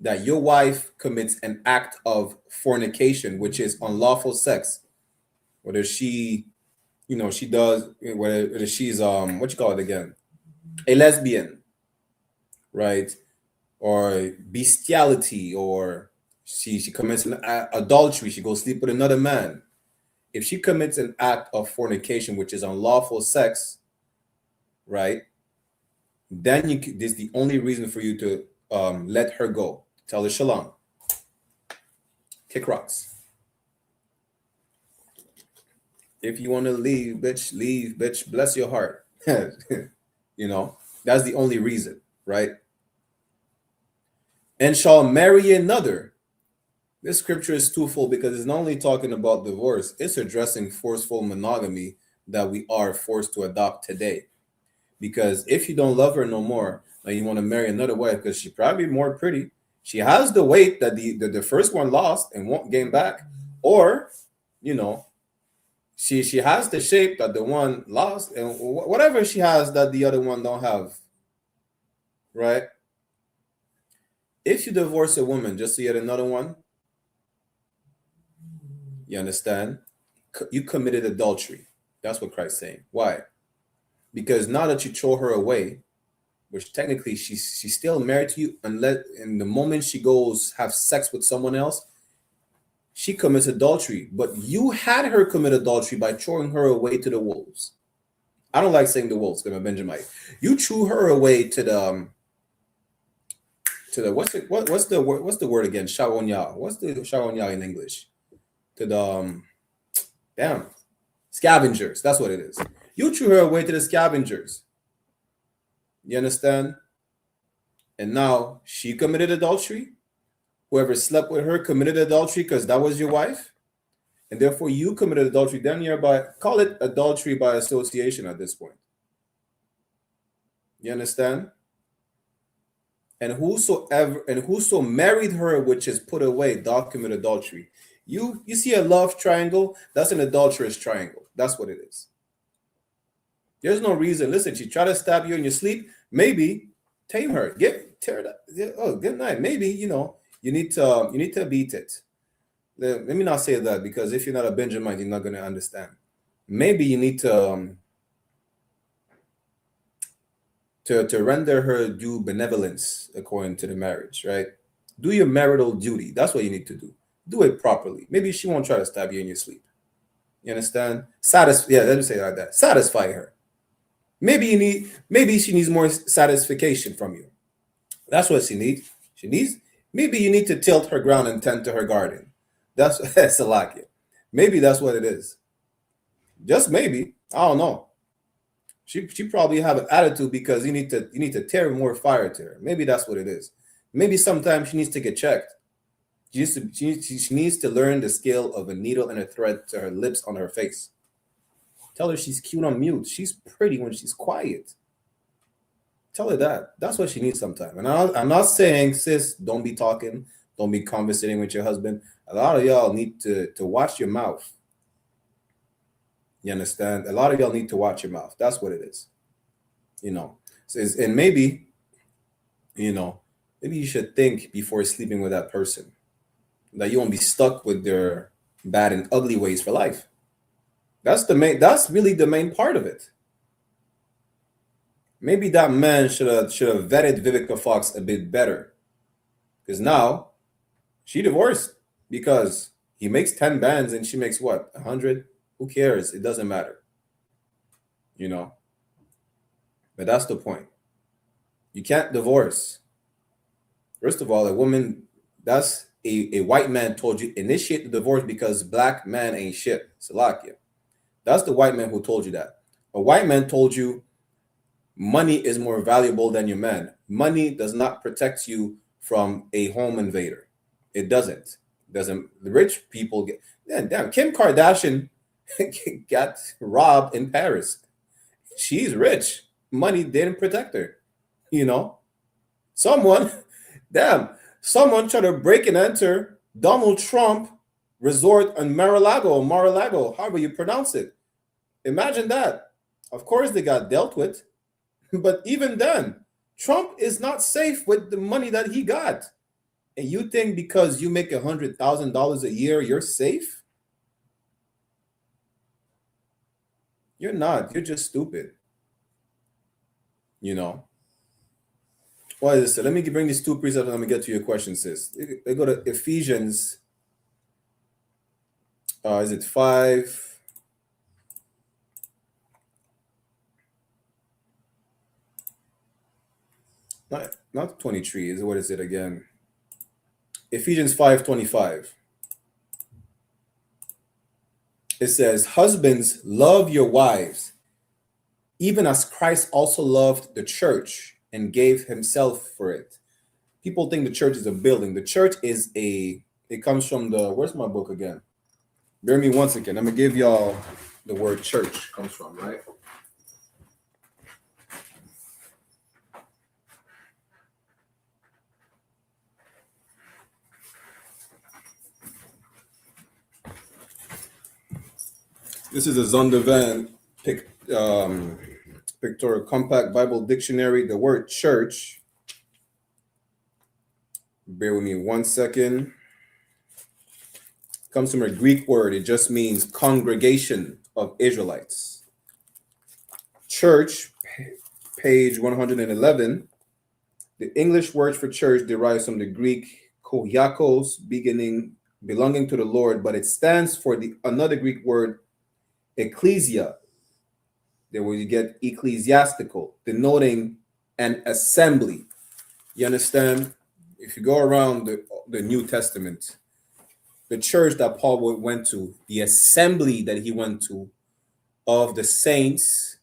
that your wife commits an act of fornication, which is unlawful sex, whether she, she does, whether she's what you call it again, a lesbian, right, or bestiality, or she commits an adultery, she goes sleep with another man. If she commits an act of fornication, which is unlawful sex, right, then this is the only reason for you to let her go. Tell her shalom. Kick rocks. If you want to leave, bitch, bless your heart. That's the only reason, right? And shall marry another. This scripture is twofold because it's not only talking about divorce, it's addressing forceful monogamy that we are forced to adopt today. Because if you don't love her no more, and you want to marry another wife because she's probably more pretty, she has the weight that the first one lost and won't gain back, or she has the shape that the one lost, and whatever she has that the other one don't have, right? If you divorce a woman just to get another one, you understand? You committed adultery. That's what Christ's saying. Why? Because now that you throw her away, which technically she's still married to you, unless in the moment she goes have sex with someone else, she commits adultery. But you had her commit adultery by throwing her away to the wolves. I don't like saying the wolves because I'm a Benjamite. You threw her away to the what's the word again? Shawonya. What's the Shawonya in English? To the scavengers. That's what it is. You threw her away to the scavengers. You understand? And now she committed adultery. Whoever slept with her committed adultery because that was your wife. And therefore you committed adultery. Then call it adultery by association at this point. You understand? And whoso married her, which is put away, thou commit adultery. You see a love triangle? That's an adulterous triangle. That's what it is. There's no reason. Listen, she tried to stab you in your sleep. Maybe tame her. Tear it up. Oh, good night. Maybe, You need to beat it. Let me not say that, because if you're not a Benjamite, you're not going to understand. Maybe you need to render her due benevolence according to the marriage, right? Do your marital duty. That's what you need to do. Do it properly. Maybe she won't try to stab you in your sleep. You understand? Let me say it like that. Satisfy her. Maybe she needs more satisfaction from you. That's what she needs. Maybe you need to tilt her ground and tend to her garden. That's Salakia. Maybe that's what it is. Just maybe. I don't know. She probably have an attitude because you need to tear more fire to her. Maybe that's what it is. Maybe sometimes she needs to get checked. She needs to learn the skill of a needle and a thread to her lips on her face. Tell her she's cute on mute. She's pretty when she's quiet. Tell her that. That's what she needs sometimes. And I'm not saying, sis, don't be talking, don't be conversating with your husband. A lot of y'all need to watch your mouth. You understand? A lot of y'all need to watch your mouth. That's what it is. And maybe you should think before sleeping with that person, that you won't be stuck with their bad and ugly ways for life. That's really the main part of it. Maybe that man should have vetted Vivica Fox a bit better, because now she divorced because he makes 10 bands and she makes what, 100? Who cares? It doesn't matter. But that's the point. You can't divorce. First of all, a woman, that's a white man told you initiate the divorce because black man ain't shit. Salakia. That's the white man who told you that. A white man told you money is more valuable than your man. Money does not protect you from a home invader. It doesn't. The rich people get. Damn, Kim Kardashian got robbed in Paris. She's rich. Money didn't protect her. Someone tried to break and enter Donald Trump resort on Mar-a-Lago, however you pronounce it. Imagine that. Of course they got dealt with. But even then, Trump is not safe with the money that he got. And you think because you make $100,000 a year, you're safe? You're not. You're just stupid. What is it? Let me bring these two precepts and let me get to your question, sis. They go to Ephesians. Is it 5? Not 23. What is it again? Ephesians 5:25. It says, husbands, love your wives, even as Christ also loved the church and gave himself for it. People think the church is a building. The church is it comes from where's my book again? Bear me one second. I'm going to give y'all the word church comes from, right? This is a Zondervan Pictorial Compact Bible Dictionary. The word church, bear with me 1 second, comes from a Greek word. It just means congregation of Israelites. Church, page 111. The English word for church derives from the Greek koiakos, belonging to the Lord, but it stands for another Greek word, ecclesia. There where you get ecclesiastical, denoting an assembly. You understand? If you go around the New Testament, the church that Paul went to, the assembly that he went to of the saints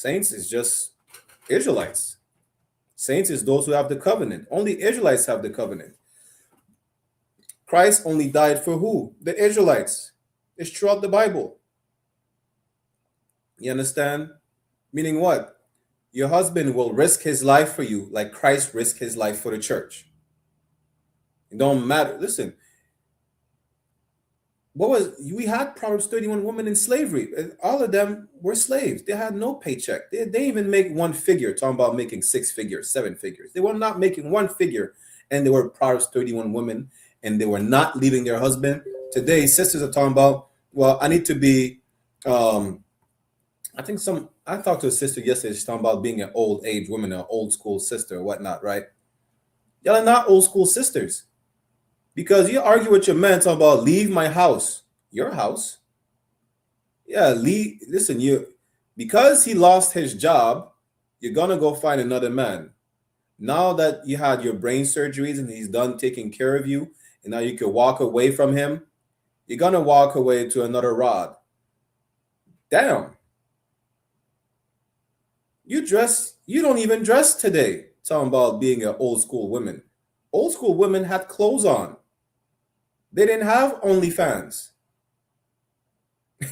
is just Israelites. Saints is those who have the covenant. Only Israelites have the covenant. Christ only died for who? The Israelites. It's throughout the Bible. You understand? Meaning what? Your husband will risk his life for you like Christ risked his life for the church. It don't matter. Listen, we had Proverbs 31 women in slavery. All of them were slaves. They had no paycheck. They didn't even make one figure, talking about making 6 figures, 7 figures. They were not making one figure. and they were Proverbs 31 women, and they were not leaving their husband. Today, sisters are talking about, well, I need to be, I talked to a sister yesterday, she's talking about being an old age woman, an old school sister or whatnot, right? Y'all are not old school sisters. Because you argue with your man talking about leave my house. Your house? Yeah, listen, because he lost his job, you're gonna go find another man. Now that you had your brain surgeries and he's done taking care of you, and now you can walk away from him, you're gonna walk away to another rod. Damn. You don't even dress today, talking about being an old school woman. Old school women had clothes on. They didn't have OnlyFans.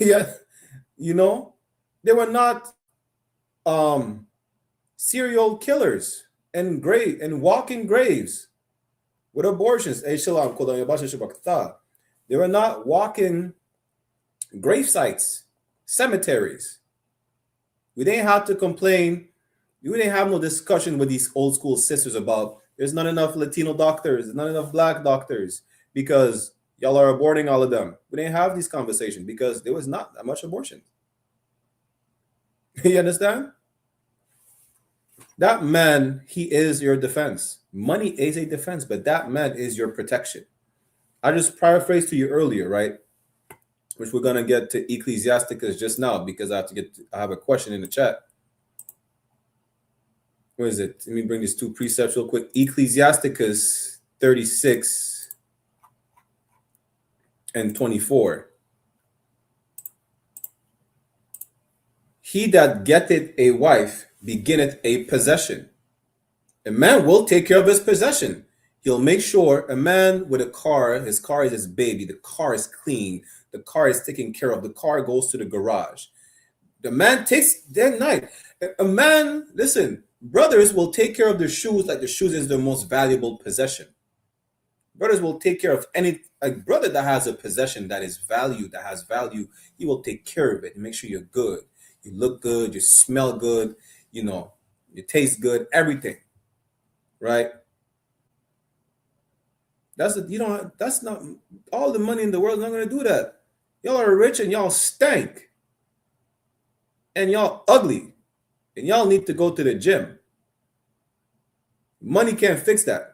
Yeah, they were not serial killers and walking graves with abortions. They were not walking grave sites, cemeteries. We didn't have to complain. We didn't have no discussion with these old school sisters about there's not enough Latino doctors, there's not enough Black doctors because y'all are aborting all of them. We didn't have these conversations because there was not that much abortion. You understand? That man, he is your defense. Money is a defense, but that man is your protection. I just paraphrased to you earlier, right? Which we're going to get to Ecclesiasticus just now because I have a question in the chat. Where is it? Let me bring these two precepts real quick. Ecclesiasticus 36 and 24. He that getteth a wife beginneth a possession. A man will take care of his possession. He'll make sure a man with a car, his car is his baby. The car is clean. The car is taken care of. The car goes to the garage. The man takes their night. A man, listen, brothers will take care of their shoes like the shoes is their most valuable possession. Brothers will take care of a brother that has a possession that is valued, that has value. He will take care of it and make sure you're good. You look good, you smell good, you taste good, everything. Right? That's not all the money in the world is not going to do that. Y'all are rich and y'all stank. And y'all ugly. And y'all need to go to the gym. Money can't fix that.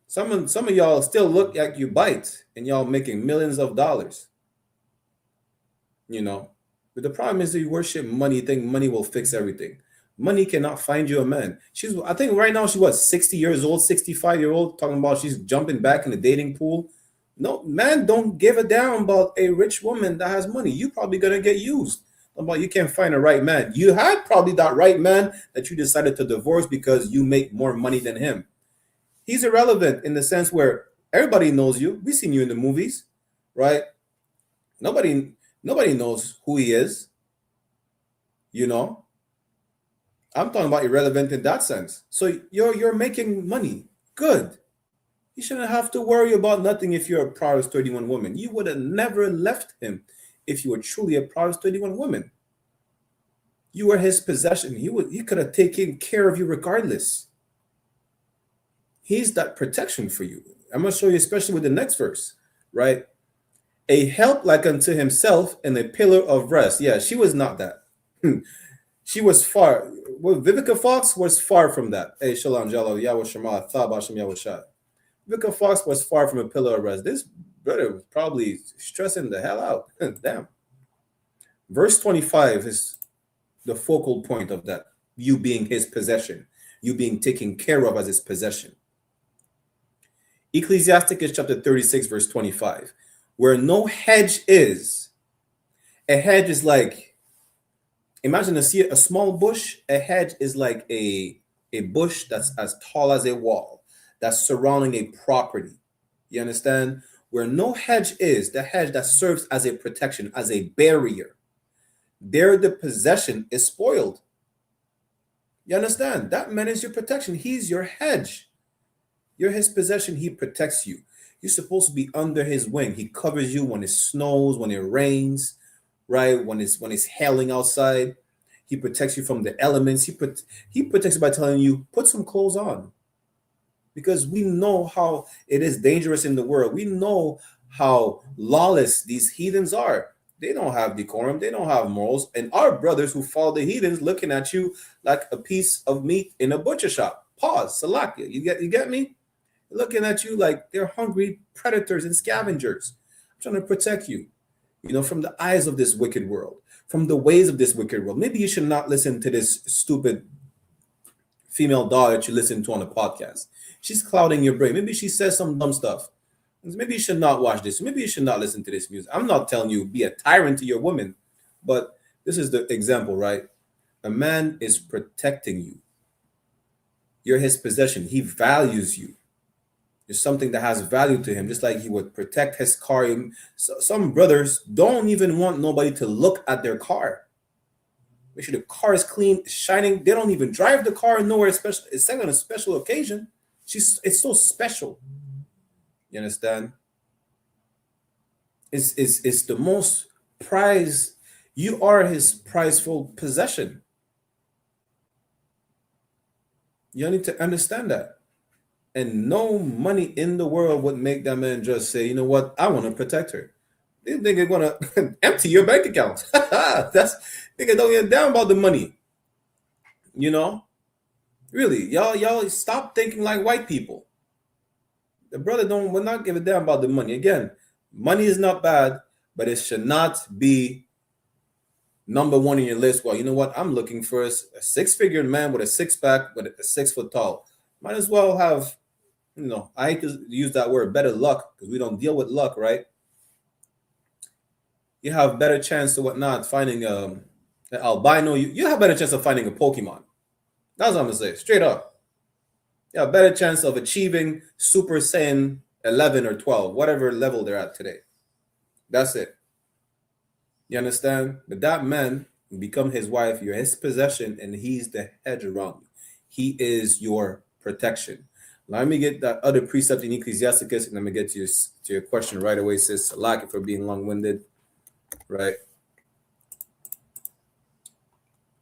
Some of y'all still look like you bite and y'all making millions of dollars. But the problem is that you worship money, you think money will fix everything. Money cannot find you a man. I think right now she's 60 years old, 65-year-old, talking about she's jumping back in the dating pool. No, man don't give a damn about a rich woman that has money. You probably gonna get used. About you can't find a right man. You had probably that right man that you decided to divorce because you make more money than him. He's irrelevant in the sense where everybody knows you. We've seen you in the movies, right? Nobody knows who he is. I'm talking about irrelevant in that sense. So you're making money. Good. You shouldn't have to worry about nothing if you're a Proverbs 31 woman. You would have never left him if you were truly a Proverbs 31 woman. You were his possession. He could have taken care of you regardless. He's that protection for you. I'm going to show you, especially with the next verse, right? A help like unto himself and a pillar of rest. Yeah, she was not that. She was far. Well, Vivica Fox was far from that. Hey, Shalom, Jalo, Yahweh Shema, Thabashim Yahweh Shai. Vivica Fox was far from a pillar of rest. This brother was probably stressing the hell out. Damn. Verse 25 is the focal point of that. You being his possession. You being taken care of as his possession. Ecclesiasticus chapter 36, verse 25. Where no hedge is. A hedge is like, imagine a small bush. A hedge is like a bush that's as tall as a wall, that's surrounding a property. You understand? Where no hedge is, the hedge that serves as a protection, as a barrier. There the possession is spoiled. You understand? That man is your protection. He's your hedge. You're his possession. He protects you. You're supposed to be under his wing. He covers you when it snows, when it rains, right? When it's hailing outside. He protects you from the elements. He protects you by telling you, put some clothes on. because we know how it is dangerous in the world. We know how lawless these heathens are. They don't have decorum. They don't have morals. And our brothers who follow the heathens looking at you like a piece of meat in a butcher shop. Pause. Salakia. You get me? Looking at you like they're hungry predators and scavengers. I'm trying to protect you, from the eyes of this wicked world, from the ways of this wicked world. Maybe you should not listen to this stupid female dog that you listen to on a podcast. She's clouding your brain. Maybe she says some dumb stuff. Maybe you should not watch this. Maybe you should not listen to this music. I'm not telling you be a tyrant to your woman, but this is the example, right? A man is protecting you. You're his possession. He values you. You're something that has value to him, just like he would protect his car. Some brothers don't even want nobody to look at their car. Make sure the car is clean, shining. They don't even drive the car nowhere special. It's like on a special occasion. It's so special. You understand? It's the most prized. You are his prizeful possession. You need to understand that. And no money in the world would make that man just say, you know what, I want to protect her. They think they're gonna empty your bank account. They don't get down about the money. Really, y'all stop thinking like white people. The brother will not give a damn about the money. Again, money is not bad, but it should not be number one in your list. Well, you know what? I'm looking for a six-figure man with a six-pack, with a 6 foot tall. Might as well have, I hate to use that word, better luck, because we don't deal with luck, right? You have better chance of finding an albino. You have better chance of finding a Pokemon. That's what I'm gonna say, straight up. You have a better chance of achieving Super Saiyan 11 or 12, whatever level they're at today. That's it. You understand? But that man will become his wife. You're his possession, and he's the hedge around you. He is your protection. Let me get that other precept in Ecclesiasticus, and I'm gonna get to your question right away, sis. Like it for being long-winded, right?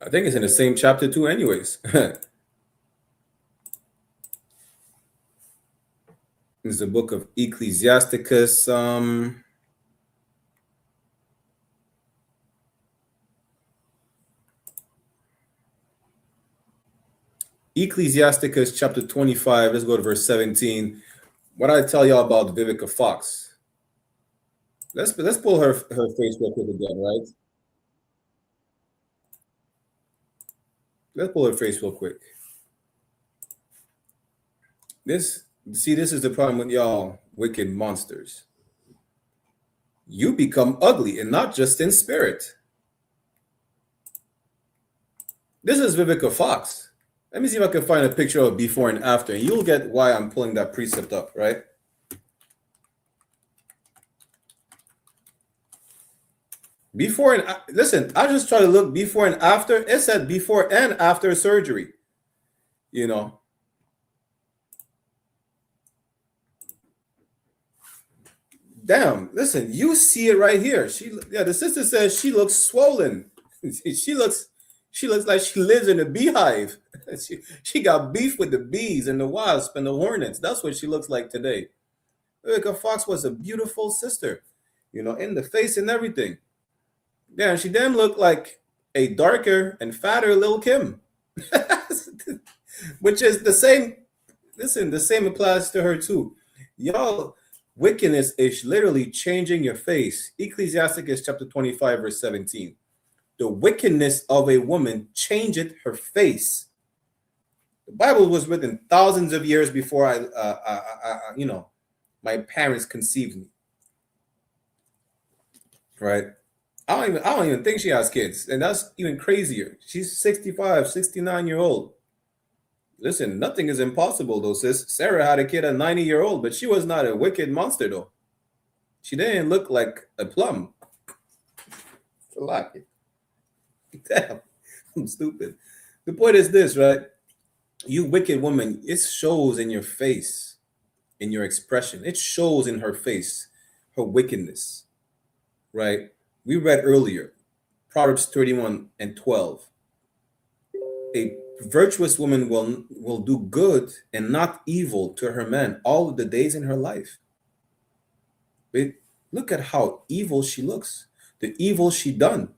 I think it's in the same chapter too, anyways. It's the book of Ecclesiasticus. Ecclesiasticus chapter 25. Let's go to verse 17. What I tell y'all about Vivica Fox. Let's pull her face real quick again, right? Let's pull her face real quick. This is the problem with y'all wicked monsters. You become ugly, and not just in spirit. This is Vivica Fox. Let me see if I can find a picture of before and after, and you'll get why I'm pulling that precept up, right? Before and listen, I just try to look before and after. It said before and after surgery. Damn, listen, you see it right here. The sister says she looks swollen. she looks like she lives in a beehive. She got beef with the bees and the wasps and the hornets. That's what she looks like today. Rebecca Fox was a beautiful sister, in the face and everything. Damn, she damn looked like a darker and fatter Lil' Kim. Which is the same. Listen, the same applies to her too. Y'all, wickedness is literally changing your face. Ecclesiasticus chapter 25, verse 17. The wickedness of a woman changeth her face. The Bible was written thousands of years before my parents conceived me. Right? I don't even think she has kids, and that's even crazier. She's 65, 69-year-old. Listen, nothing is impossible, though, sis. Sarah had a kid at 90-year-old, but she was not a wicked monster, though. She didn't look like a plum. Damn, I'm stupid. The point is this, right? You wicked woman, it shows in your face, in your expression. It shows in her face, her wickedness, right? We read earlier, Proverbs 31 and 12. A Virtuous woman will do good and not evil to her man all of the days in her life. But look at how evil she looks. The evil she done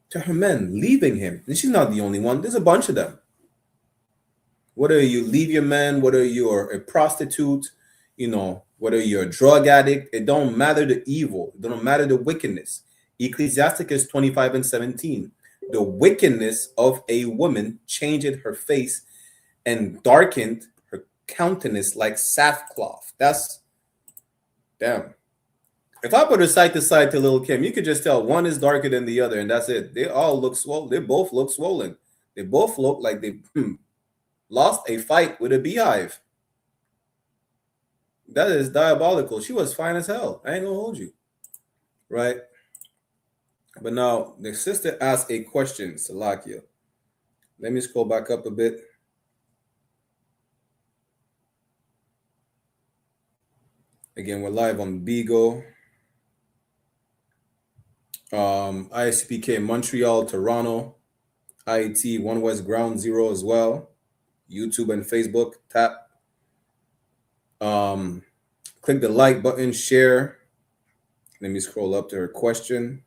to her men, leaving him. And she's not the only one. There's a bunch of them. Whether you leave your man, whether you're a prostitute, whether you're a drug addict, it don't matter the evil. It don't matter the wickedness. Ecclesiasticus 25:17. The wickedness of a woman changed her face and darkened her countenance like sackcloth. That's damn. If I put her side to side to Lil Kim, you could just tell one is darker than the other, and that's it. They all look swollen. They both look swollen. They both look like they lost a fight with a beehive. That is diabolical. She was fine as hell. I ain't gonna hold you. Right? But now the sister asked a question, Salakia. Let me scroll back up a bit. Again, we're live on Bigo. I.S.U.P.K. Montreal, Toronto, IET, One West Ground Zero as well. YouTube and Facebook. Tap. Click the like button, share. Let me scroll up to her question.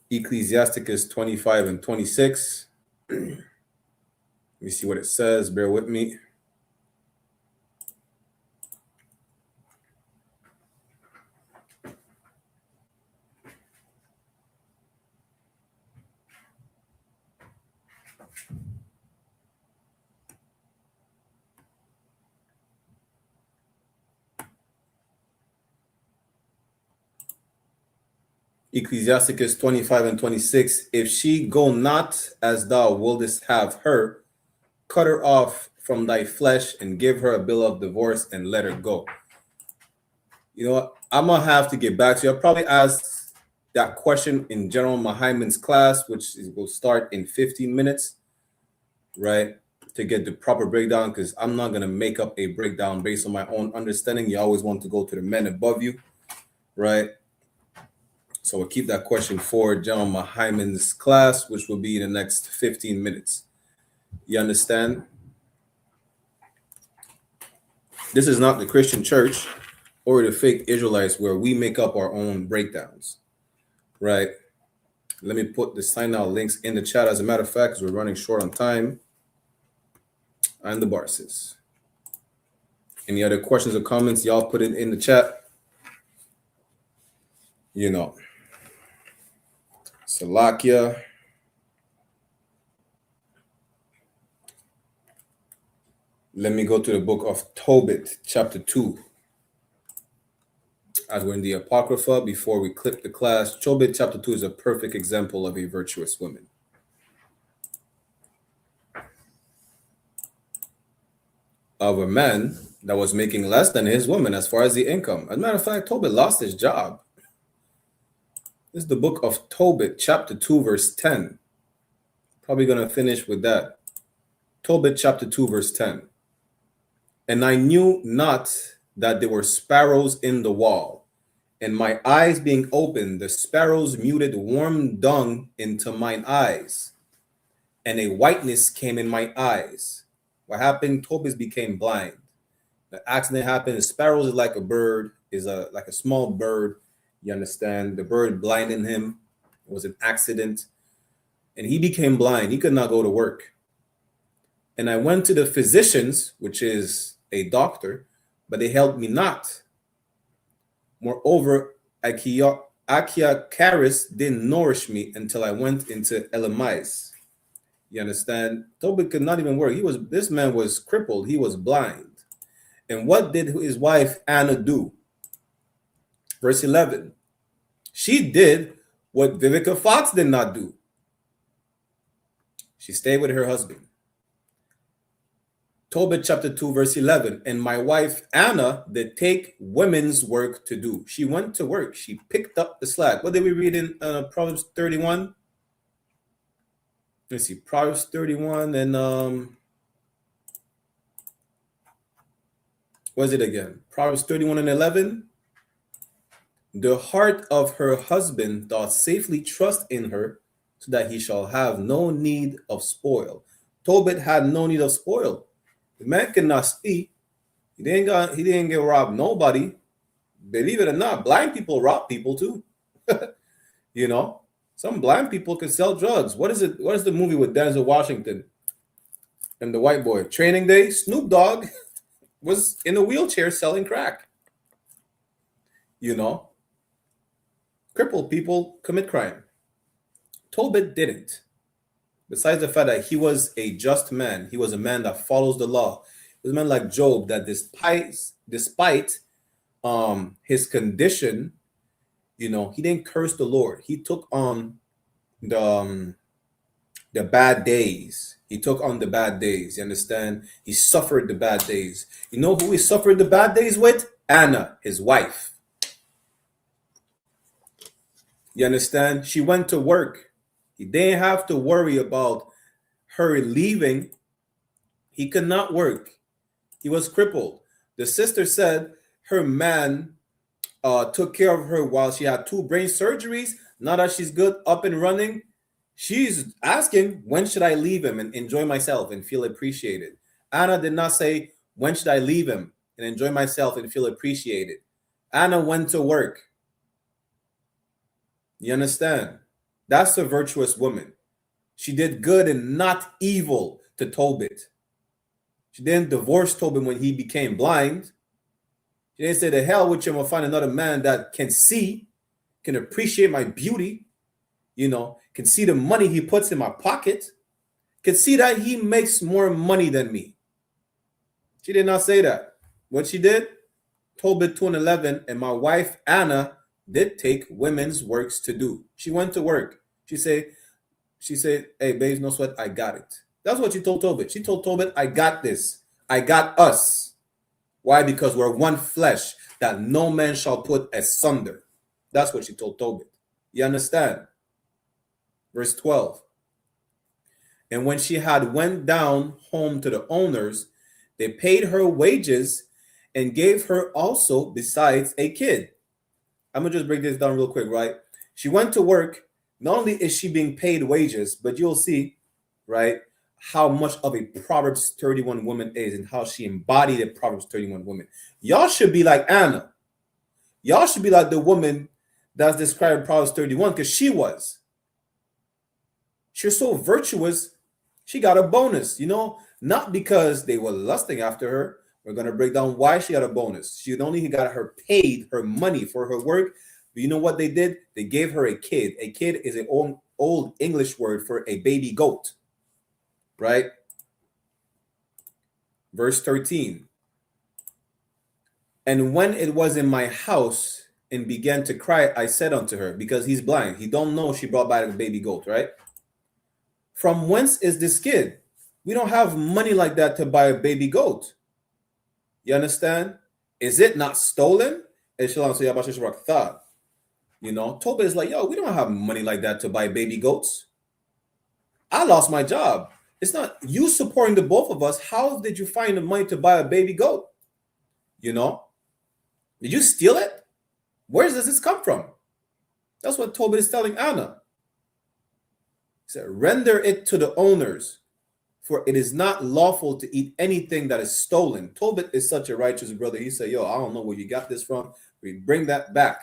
Ecclesiasticus 25:26. Let me see what it says. Bear with me. Ecclesiasticus 25:26. If she go not as thou wouldest have her, cut her off from thy flesh and give her a bill of divorce and let her go. You know what? I'm gonna have to get back to you. I'll probably ask that question in General Mahaiman's class, which will start in 15 minutes, right? To get the proper breakdown, because I'm not gonna make up a breakdown based on my own understanding. You always want to go to the men above you, right? So we'll keep that question for General Mahaiman's class, which will be in the next 15 minutes. You understand? This is not the Christian church or the fake Israelites where we make up our own breakdowns, right? Let me put the sign out links in the chat. As a matter of fact, because we're running short on time. I'm the Barsis. Any other questions or comments? Y'all put it in the chat. Salakia. Let me go to the book of Tobit, chapter 2. As we're in the Apocrypha, before we clip the class, Tobit chapter 2 is a perfect example of a virtuous woman. Of a man that was making less than his woman as far as the income. As a matter of fact, Tobit lost his job. This is the book of Tobit, chapter 2, verse 10. Probably going to finish with that. Tobit, chapter 2, verse 10. And I knew not that there were sparrows in the wall, and my eyes being opened, the sparrows muted warm dung into mine eyes, and a whiteness came in my eyes. What happened? Tobit became blind. The accident happened. The sparrows is like a bird, like a small bird. You understand? The bird blinded him. It was an accident. And he became blind. He could not go to work. And I went to the physicians, which is a doctor, but they helped me not. Moreover, Achiacaris didn't nourish me until I went into Elamais. You understand? Tobit could not even work. This man was crippled. He was blind. And what did his wife Anna do? Verse 11. She did what Vivica Fox did not do. She stayed with her husband. Tobit chapter 2, verse 11. And my wife Anna did take women's work to do. She went to work. She picked up the slack. What did we read in Proverbs 31? Let's see. Proverbs 31 and what is it again? Proverbs 31 and 11. The heart of her husband doth safely trust in her, so that he shall have no need of spoil. Tobit had no need of spoil. The man could not speak. He didn't get robbed nobody. Believe it or not, blind people rob people too. You know, some blind people can sell drugs. What is it? What is the movie with Denzel Washington and the white boy? Training Day. Snoop Dogg was in a wheelchair selling crack. You know, crippled people commit crime. Tobit didn't. Besides the fact that he was a just man, he was a man that follows the law. He was a man like Job that despite his condition, you know, he didn't curse the Lord. He took on the bad days. He took on the bad days. You understand? He suffered the bad days. You know who he suffered the bad days with? Anna, his wife. You understand? She went to work. He didn't have to worry about her leaving. He could not work. He was crippled. The sister said her man took care of her while she had 2 brain surgeries. Now that she's good, up and running, she's asking, when should I leave him and enjoy myself and feel appreciated? Anna did not say, when should I leave him and enjoy myself and feel appreciated? Anna went to work. You understand? That's a virtuous woman. She did good and not evil to Tobit. She didn't divorce Tobit when he became blind. She didn't say, the hell with you, I'm going to find another man that can see, can appreciate my beauty, you know, can see the money he puts in my pocket, can see that he makes more money than me. She did not say that. What she did, Tobit 2:11, and my wife Anna did take women's works to do. She went to work. She said, hey, babes, no sweat, I got it. That's what she told Tobit. She told Tobit, I got this. I got us. Why? Because we're one flesh that no man shall put asunder. That's what she told Tobit. You understand? Verse 12. And when she had went down home to the owners, they paid her wages and gave her also besides a kid. I'm going to just break this down real quick, right? She went to work. Not only is she being paid wages, but you'll see, right, how much of a Proverbs 31 woman is and how she embodied a Proverbs 31 woman. Y'all should be like Anna. Y'all should be like the woman that's described in Proverbs 31 because she was. She was so virtuous, she got a bonus, you know, not because they were lusting after her. We're going to break down why she got a bonus. She only got her paid her money for her work. But you know what they did? They gave her a kid. A kid is an old English word for a baby goat, right? Verse 13. And when it was in my house and began to cry, I said unto her, because he's blind. He don't know she brought back a baby goat, right? From whence is this kid? We don't have money like that to buy a baby goat. You understand? Is it not stolen? You know, Tobit is like, yo, we don't have money like that to buy baby goats. I lost my job. It's not you supporting the both of us. How did you find the money to buy a baby goat? You know, did you steal it? Where does this come from? That's what Tobit is telling Anna. He said, render it to the owners, for it is not lawful to eat anything that is stolen. Tobit is such a righteous brother. He said, yo, I don't know where you got this from. We bring that back.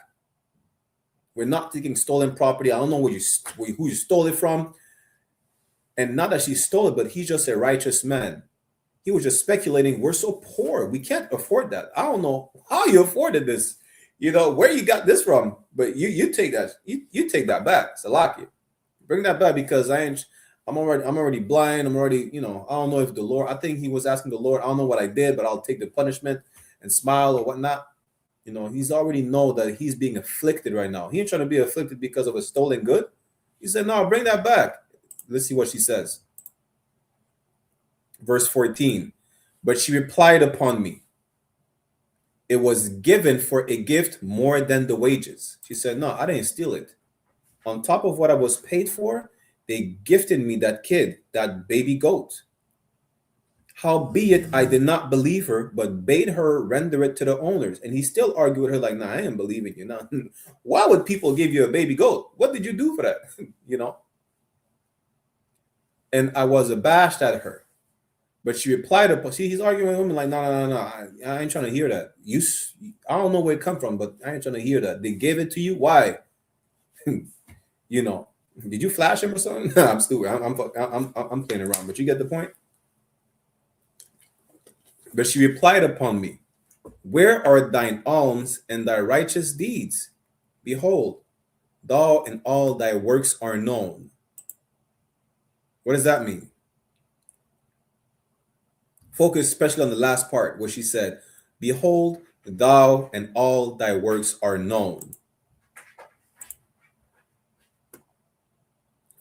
We're not taking stolen property. I don't know who you stole it from. And not that she stole it, but he's just a righteous man. He was just speculating. We're so poor. We can't afford that. I don't know how you afforded this. You know, where you got this from. But you take that. You take that back. Salaki. Bring that back because I'm already blind. I'm already, you know, I don't know if the Lord, I think he was asking the Lord, I don't know what I did, but I'll take the punishment and smile or whatnot. You know, he's already know that he's being afflicted right now. He ain't trying to be afflicted because of a stolen good. He said, no, bring that back. Let's see what she says. Verse 14. But she replied upon me, it was given for a gift more than the wages. She said, no, I didn't steal it. On top of what I was paid for, they gifted me that kid, that baby goat. Howbeit I did not believe her, but bade her render it to the owners. And he still argued with her like, nah, I ain't believing you. Nah. Why would people give you a baby goat? What did you do for that? You know? And I was abashed at her. But she replied, see, he's arguing with women like, no. I ain't trying to hear that. I don't know where it come from, but I ain't trying to hear that. They gave it to you? Why? You know, did you flash him or something? Nah, I'm stupid. I'm playing around, but you get the point? But she replied upon me, where are thine alms and thy righteous deeds? Behold, thou and all thy works are known. What does that mean? Focus especially on the last part where she said, behold, thou and all thy works are known.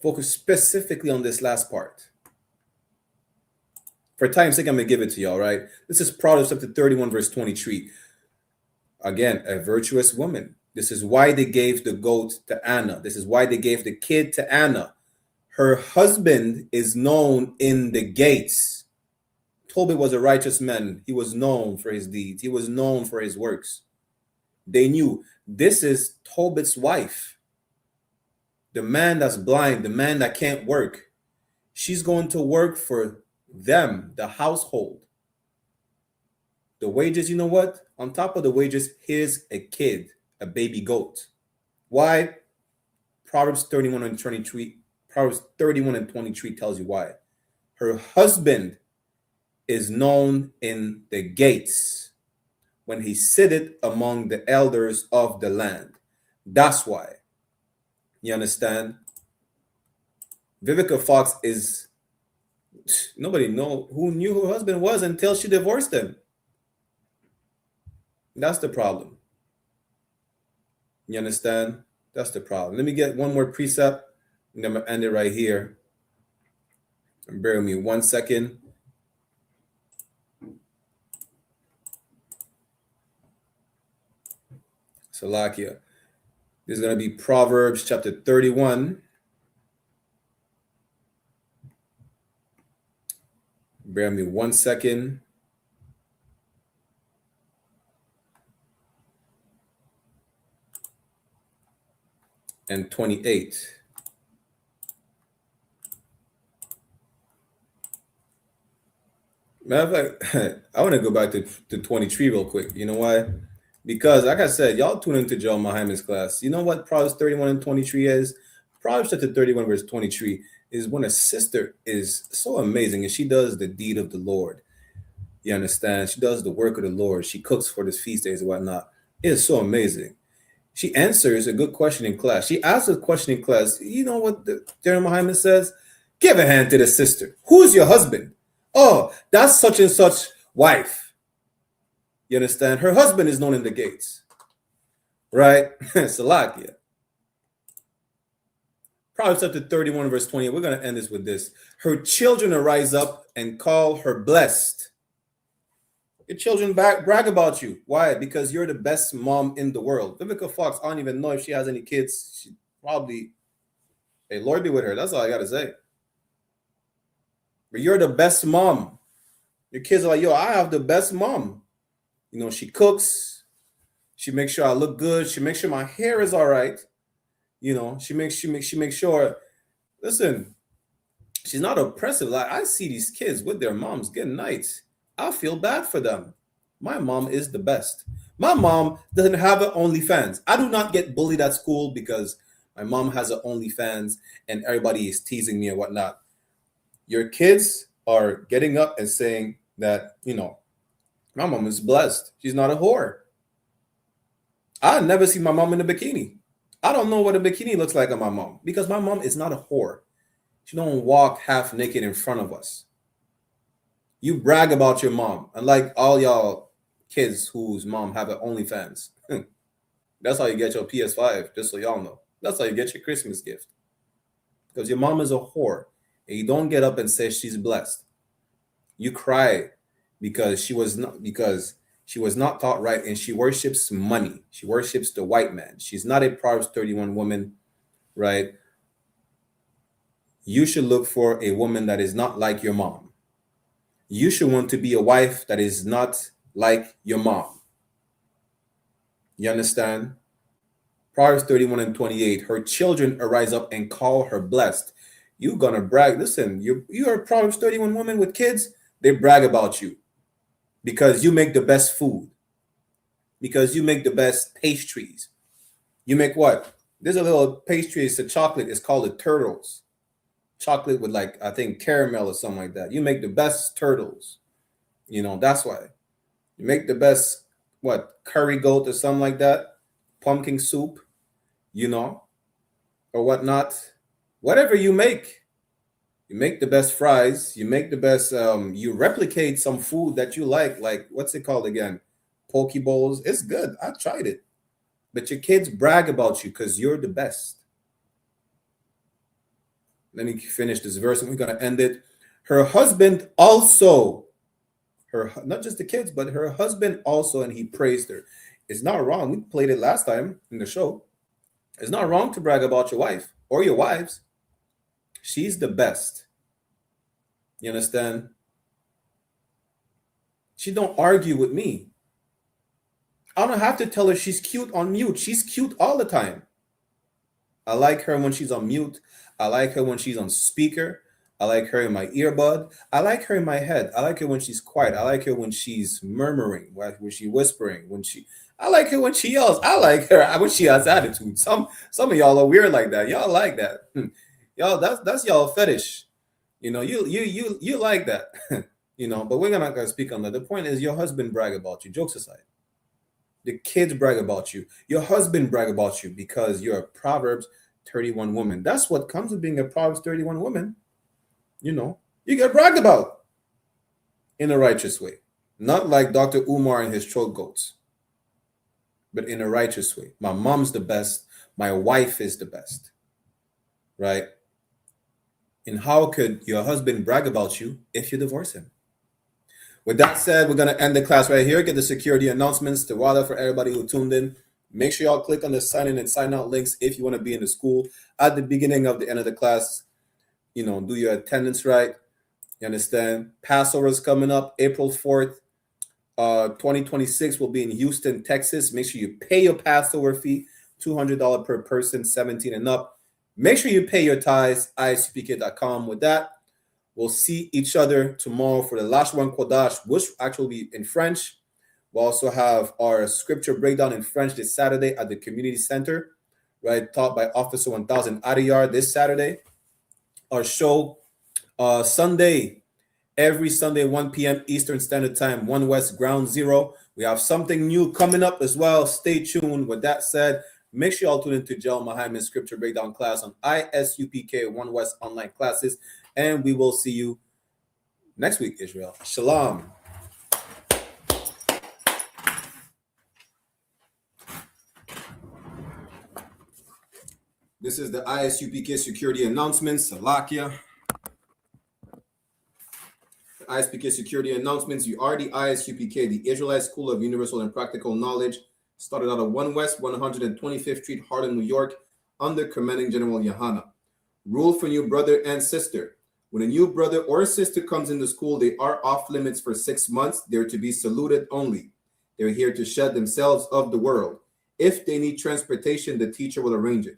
Focus specifically on this last part. For time's sake, I'm going to give it to y'all, right? This is Proverbs chapter 31, verse 23. Again, a virtuous woman. This is why they gave the goat to Anna. This is why they gave the kid to Anna. Her husband is known in the gates. Tobit was a righteous man. He was known for his deeds. He was known for his works. They knew this is Tobit's wife. The man that's blind, the man that can't work. She's going to work for them, the household. The wages, you know what? On top of the wages, here's a kid, a baby goat. Why? Proverbs 31 and 23. Proverbs 31 and 23 tells you why. Her husband is known in the gates when he sitteth among the elders of the land. That's why. You understand? Vivica Fox is, nobody know who knew who her husband was until she divorced him. That's the problem. You understand? That's the problem. Let me get one more precept, and I'm going to end it right here. And bear with me 1 second. Salakia. This is going to be Proverbs chapter 31. Bear with me 1 second. And 28. Matter of fact, I want to go back to 23 real quick. You know why? Because, like I said, y'all tune into Joel Muhammad's class. You know what Proverbs 31 and 23 is? Proverbs chapter 31, verse 23 is when a sister is so amazing and she does the deed of the Lord. You understand? She does the work of the Lord. She cooks for the feast days and whatnot. It is so amazing. She answers a good question in class. She asks a question in class. You know what Joel Muhammad says? Give a hand to the sister. Who's your husband? Oh, that's such and such wife. You understand? Her husband is known in the gates. Right? Salakia. Proverbs chapter 31, verse 28. We're going to end this with this. Her children arise up and call her blessed. Your children brag about you. Why? Because you're the best mom in the world. Vivica Fox, I don't even know if she has any kids. She probably, hey, Lord be with her. That's all I got to say. But you're the best mom. Your kids are like, yo, I have the best mom. You know, she cooks. She makes sure I look good. She makes sure my hair is all right. You know, she makes sure. Listen, she's not oppressive. Like, I see these kids with their moms getting nights. I feel bad for them. My mom is the best. My mom doesn't have an OnlyFans. I do not get bullied at school because my mom has an OnlyFans and everybody is teasing me and whatnot. Your kids are getting up and saying that, you know, my mom is blessed. She's not a whore. I never see my mom in a bikini. I don't know what a bikini looks like on my mom because my mom is not a whore. She don't walk half naked in front of us. You brag about your mom, unlike all y'all kids whose mom have an OnlyFans. That's how you get your PS5, just so y'all know. That's how you get your Christmas gift. Because your mom is a whore, and you don't get up and say she's blessed. You cry because she was not taught right, and she worships money. She worships the white man. She's not a Proverbs 31 woman, right? You should look for a woman that is not like your mom. You should want to be a wife that is not like your mom. You understand? Proverbs 31 and 28. Her children arise up and call her blessed. You're gonna brag. Listen, you're a Proverbs 31 woman with kids. They brag about you because you make the best food, because you make the best pastries. You make what? There's a little pastry. It's a chocolate. It's called the turtles. Chocolate with, like, I think caramel or something like that. You make the best turtles. You know, that's why. You make the best, what, curry goat or something like that. Pumpkin soup, you know, or whatnot. Whatever you make the best fries. You make the best, you replicate some food that you like, what's it called again? Poke bowls. It's good. I tried it. But your kids brag about you because you're the best. Let me finish this verse and we're going to end it. Her husband also, not just the kids, but her husband also, and he praised her. It's not wrong. We played it last time in the show. It's not wrong to brag about your wife or your wives. She's the best. You understand? She don't argue with me. I don't have to tell her she's cute on mute. She's cute all the time. I like her when she's on mute. I like her when she's on speaker. I like her in my earbud. I like her in my head. I like her when she's quiet. I like her when she's murmuring, when she's whispering, I like her when she yells. I like her when she has attitude. Some of y'all are weird like that. Y'all like that. Y'all, that's y'all fetish. You know, you like that. You know, but we're not gonna speak on that. The point is, your husband brag about you. Jokes aside. The kids brag about you. Your husband brag about you because you're a Proverbs 31 woman. That's what comes with being a Proverbs 31 woman. You know, you get bragged about in a righteous way. Not like Dr. Umar and his throat goats, but in a righteous way. My mom's the best. My wife is the best. Right? And how could your husband brag about you if you divorce him? With that said, we're going to end the class right here. Get the security announcements to Wada for everybody who tuned in. Make sure y'all click on the sign in and sign out links if you want to be in the school. At the beginning of the end of the class, you know, do your attendance right. You understand? Passover is coming up April 4th. 2026 will be in Houston, Texas. Make sure you pay your Passover fee, $200 per person, 17 and up. Make sure you pay your tithes, isupk.com. With that, we'll see each other tomorrow for the Lashwan Kodash, which actually will be in French. We'll also have our scripture breakdown in French this Saturday at the community center, right? Taught by Officer 1000 Adiyar this Saturday. Our show Sunday, every Sunday, 1 p.m. Eastern Standard Time, 1 West Ground Zero. We have something new coming up as well. Stay tuned. With that said, make sure y'all tune into Jel Muhammad's scripture breakdown class on I.S.U.P.K. 1 West online classes. And we will see you next week, Israel. Shalom. This is the I.S.U.P.K. security announcements. Salakia. I.S.U.P.K. security announcements. You are the I.S.U.P.K., the Israelite School of Universal and Practical Knowledge. Started out of 1 West, 125th Street, Harlem, New York, under Commanding General YAHANNA. Rule for new brother and sister. When a new brother or sister comes into school, they are off limits for 6 months. They're to be saluted only. They're here to shed themselves of the world. If they need transportation, the teacher will arrange it.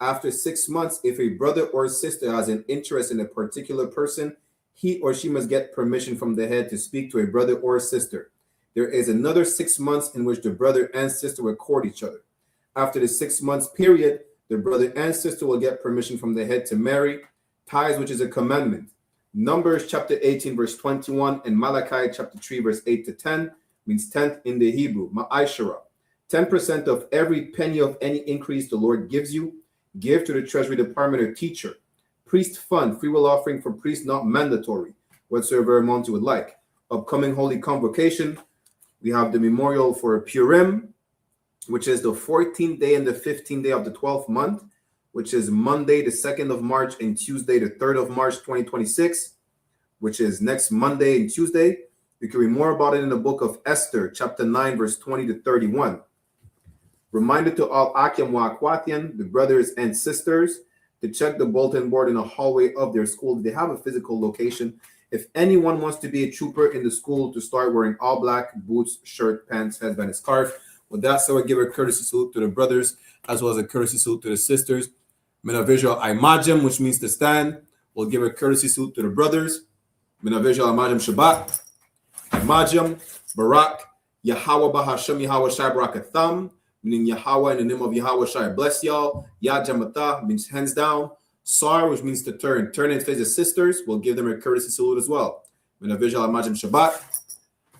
After 6 months, if a brother or sister has an interest in a particular person, he or she must get permission from the head to speak to a brother or sister. There is another 6 months in which the brother and sister will court each other. After the 6 months period, the brother and sister will get permission from the head to marry. Tithes, which is a commandment. Numbers chapter 18, verse 21, and Malachi chapter 3, verse 8 to 10 means 10th in the Hebrew. Ma'ashara. 10% of every penny of any increase the Lord gives you, give to the Treasury Department or teacher. Priest fund, free will offering for priests, not mandatory, whatsoever amount you would like. Upcoming holy convocation, we have the memorial for Purim, which is the 14th day and the 15th day of the 12th month, which is Monday, the 2nd of March, and Tuesday, the 3rd of March, 2026, which is next Monday and Tuesday. You can read more about it in the book of Esther, chapter 9, verse 20 to 31. Reminder to all Akim wa Akwatian, the brothers and sisters, to check the bulletin board in the hallway of their school. They have a physical location. If anyone wants to be a trooper in the school, to start wearing all black, boots, shirt, pants, headband, and scarf. With that, so I give a courtesy salute to the brothers, as well as a courtesy salute to the sisters. Mina visual Imajim, which means to stand. We'll give a courtesy salute to the brothers. Mina visual Imajim Shabbat. Imajim, Barak, Yahweh Bahashem Yahweh Shai Barakatham, meaning Yahweh in the name of Yahweh Shai bless y'all. Yah Jamata means hands down. Sar, which means to turn. Turn and face the sisters. We'll give them a courtesy salute as well. Mina visual Imajim Shabbat.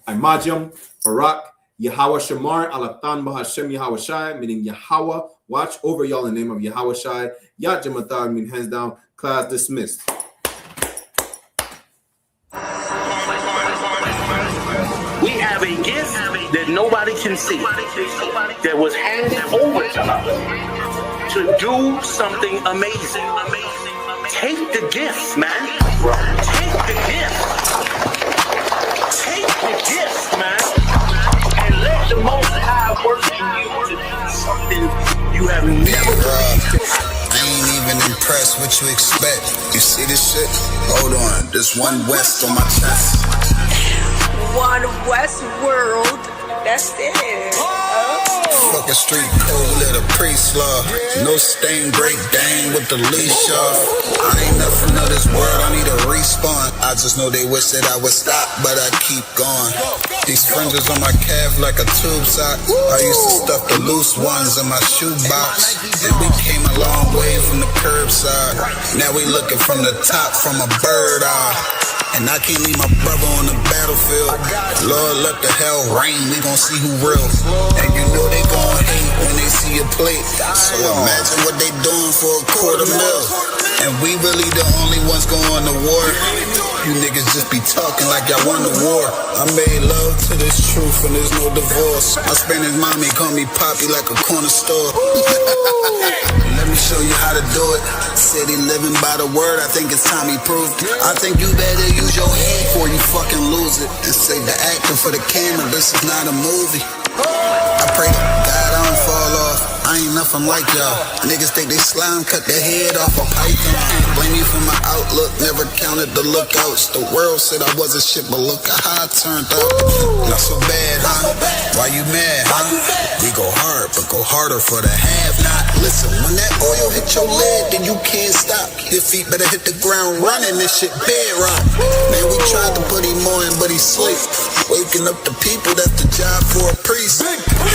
Imajim, Barak, Yahweh Shamar, Alatan Bahashem Yahweh Shai, meaning Yahweh, watch over y'all in the name of Yahweh Shai. Yah Jamata means hands down. Class dismissed. We have a gift that nobody can see, that was handed over to us to do something amazing. Take the gift, man. Take the gift. Take the gift, man. And let the Most High work in you to do something you have never done. I ain't even impressed what you expect. You see this shit? Hold on. There's one West on my chest. One West world. That's it. Fuck a street code, let a priest law. No stain, break dang with the leash off. I ain't nothing of this world, I need a respawn. I just know they wish that I would stop, but I keep going. These fringes on my calf like a tube sock. I used to stuff the loose ones in my shoebox. And we came a long way from the curbside. Now we looking from the top from a bird eye. And I can't leave my brother on the battlefield. Lord, let the hell rain, we gon' see who real. And you know they gon' hate when they see a plate. So imagine what they doing for $250,000. And we really the only ones going to war. You niggas just be talking like y'all won the war. I made love to this truth and there's no divorce. My Spanish mommy call me Poppy like a corner store. Let me show you how to do it. Said he living by the word, I think it's time he proved it. I think you better use your head before you fucking lose it. And say the acting for the camera, this is not a movie. I pray to God I don't fall off. I ain't nothing like y'all. Niggas think they slime, cut their head off a python. Blame me for my outlook, never counted the lookouts. The world said I wasn't shit, but look at how I turned out. Not so bad, huh? Why you mad, huh? We go hard, but go harder for the have-not. Listen, when that oil hit your leg, then you can't stop. Your feet better hit the ground running, this shit bedrock. Man, we tried to put him on, but he sleep. Waking up the people, that's the job for a priest.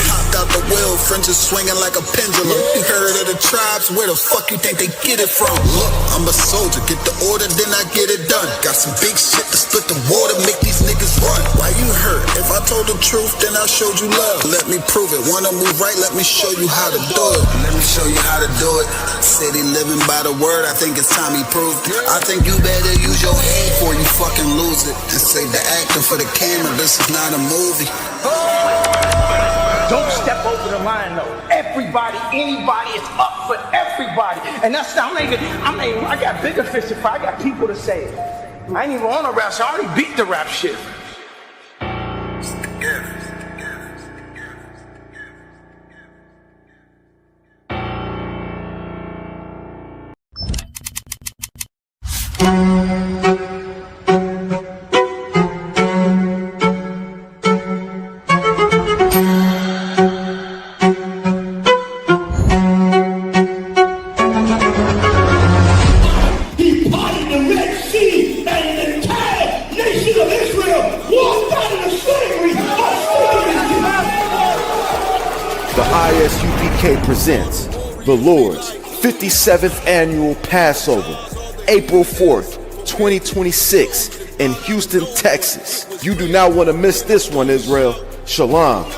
Hopped out the wheel, fringes swinging like a pendulum. You heard of the tribes, where the fuck you think they get it from? Look, I'm a soldier, get the order, then I get it done. Got some big shit to split the water, make these niggas run. Why you hurt? If I told the truth, then I showed you love. Let me prove it, wanna move right, let me show you how to do it. Let me show you how to do it. Said he living by the word, I think it's time he proved it. I think you better use your head before you fucking lose it. And say the acting for the camera, this is not a movie. Don't step over the line though. Everybody, anybody, it's up for everybody. And that's not even, I got bigger fish to fry. I got people to say it. I ain't even on a rap, so I already beat the rap shit. The I.S.U.P.K presents the Lord's 57th Annual Passover, April 4th, 2026 in Houston, Texas. You do not want to miss this one, Israel. Shalom.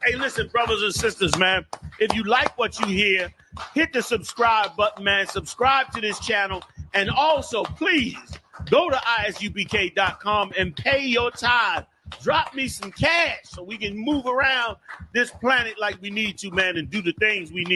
Hey, listen, brothers and sisters, man. If you like what you hear, hit the subscribe button, man. Subscribe to this channel. And also, please, go to isupk.com and pay your tithe. Drop me some cash so we can move around this planet like we need to, man, and do the things we need.